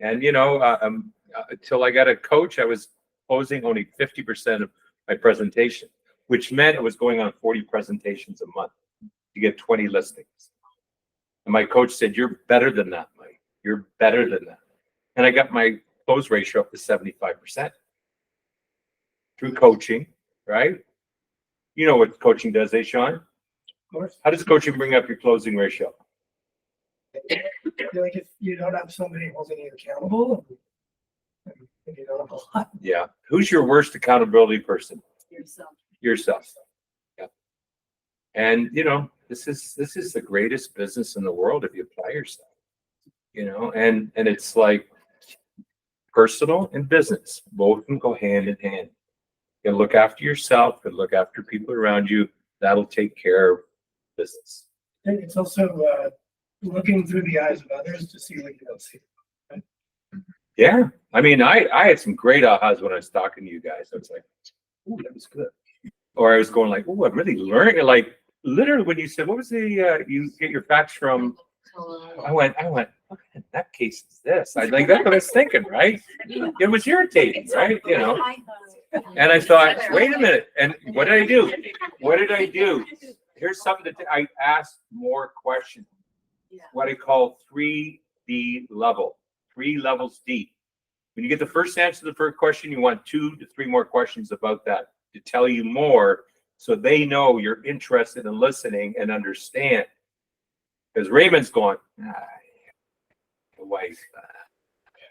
And until I got a coach, I was closing only 50% of my presentation, which meant it was going on 40 presentations a month to get 20 listings. And my coach said, "You're better than that, Mike. You're better than that." And I got my close ratio up to 75% through coaching, right? You know what coaching does, Sean? Of course. How does coaching bring up your closing ratio? I feel like if you don't have somebody holding you accountable, and you don't have a lot. Yeah. Who's your worst accountability person? Yourself. Yourself. Yeah. And this is the greatest business in the world if you apply yourself. And it's like personal and business. Both can go hand in hand. You look after yourself and look after people around you. That'll take care of business. And it's also looking through the eyes of others to see what you don't see. Yeah. I mean, I had some great ahas when I was talking to you guys. I was like, "Ooh, that was good." Or I was going like, "Oh, I'm really learning." Like literally when you said, what was the, you get your facts from? I went, what in that case is this? That's what I was thinking, right? It was irritating, right? And I thought, wait a minute. And what did I do? What did I do? Here's something that I asked more questions. What I call 3D level, 3 levels deep. When you get the first answer to the first question, you want 2 to 3 more questions about that to tell you more, so they know you're interested in listening and understand. Because Raymond's going, the wife,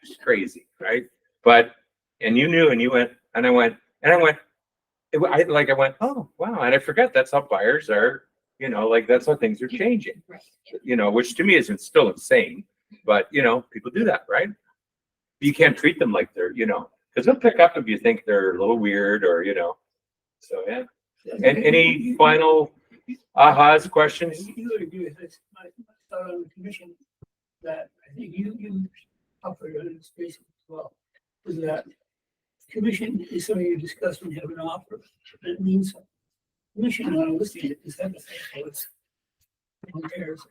It's crazy, right? But, and you knew, and you went, and I went, I went, oh, wow. And I forgot that's how buyers are, like that's how things are changing, which to me isn't still insane, but people do that, right? You can't treat them like they're, because they'll pick up if you think they're a little weird or, so yeah. And any final ahas, questions? You would agree with this, my thought on the commission, that I think you offered in this space as well, is that commission is something you discuss when you have an offer, but it means something. Commission on a listing is hypothetical, it's, who cares?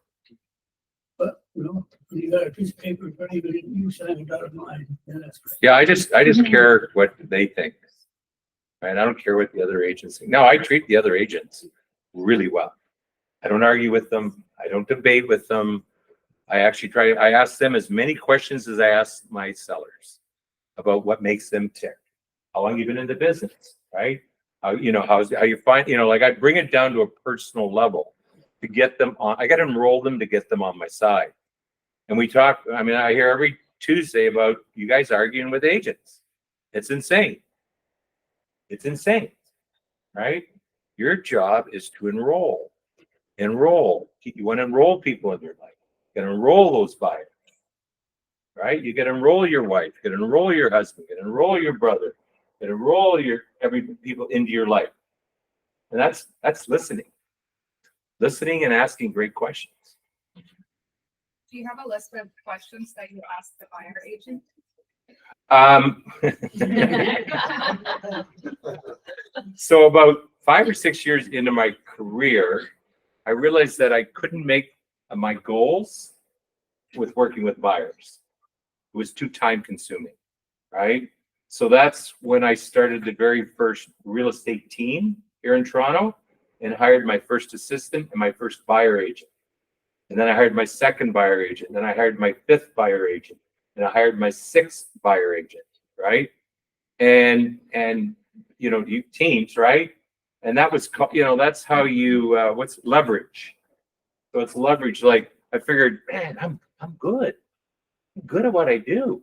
But, when you got a piece of paper in front of you, you sign a dotted line, and that's great. Yeah, I just care what they think. Right? I don't care what the other agents think. No, I treat the other agents really well. I don't argue with them. I don't debate with them. I ask them as many questions as I ask my sellers about what makes them tick. How long you been in the business, right? How you find, like I bring it down to a personal level to get them on. I got to enroll them to get them on my side. And we talk, I hear every Tuesday about you guys arguing with agents. It's insane. It's insane, right? Your job is to enroll. You want to enroll people in your life. You got to enroll those buyers, right? You got to enroll your wife. You got to enroll your husband. You got to enroll your brother. You got to enroll every people into your life. And that's listening and asking great questions. Do you have a list of questions that you ask the buyer agent? So about 5 or 6 years into my career, I realized that I couldn't make my goals with working with buyers. It was too time consuming, right? So that's when I started the very first real estate team here in Toronto and hired my first assistant and my first buyer agent. And then I hired my second buyer agent. Then I hired my fifth buyer agent. And I hired my sixth buyer agent, right? And teams, right? And that was, that's how you, what's leverage? So it's leverage. Like I figured, man, I'm good. I'm good at what I do.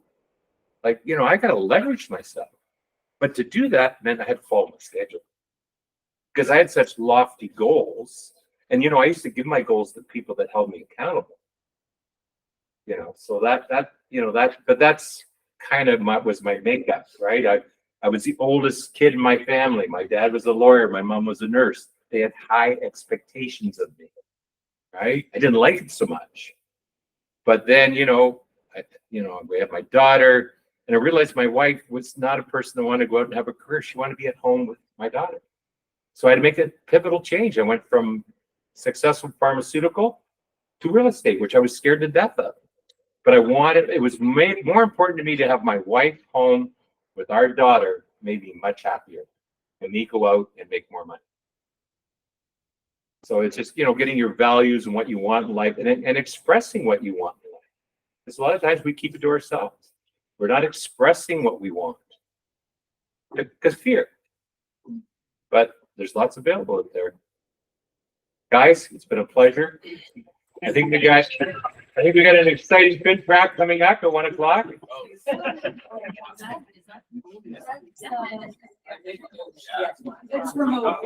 Like, I got to leverage myself. But to do that meant I had to follow my schedule because I had such lofty goals. And, I used to give my goals to people that held me accountable. So but that's kind of was my makeup, right? I was the oldest kid in my family. My dad was a lawyer. My mom was a nurse. They had high expectations of me, right? I didn't like it so much. But then, we have my daughter, and I realized my wife was not a person that wanted to go out and have a career. She wanted to be at home with my daughter. So I had to make a pivotal change. I went from successful pharmaceutical to real estate, which I was scared to death of. But it was more important to me to have my wife home with our daughter, made me much happier, and me go out and make more money. So it's just, getting your values and what you want in life and expressing what you want in life. Because a lot of times we keep it to ourselves. We're not expressing what we want because fear. But there's lots available out there. Guys, it's been a pleasure. I think we got an exciting good track coming up at 1 o'clock. It's remote.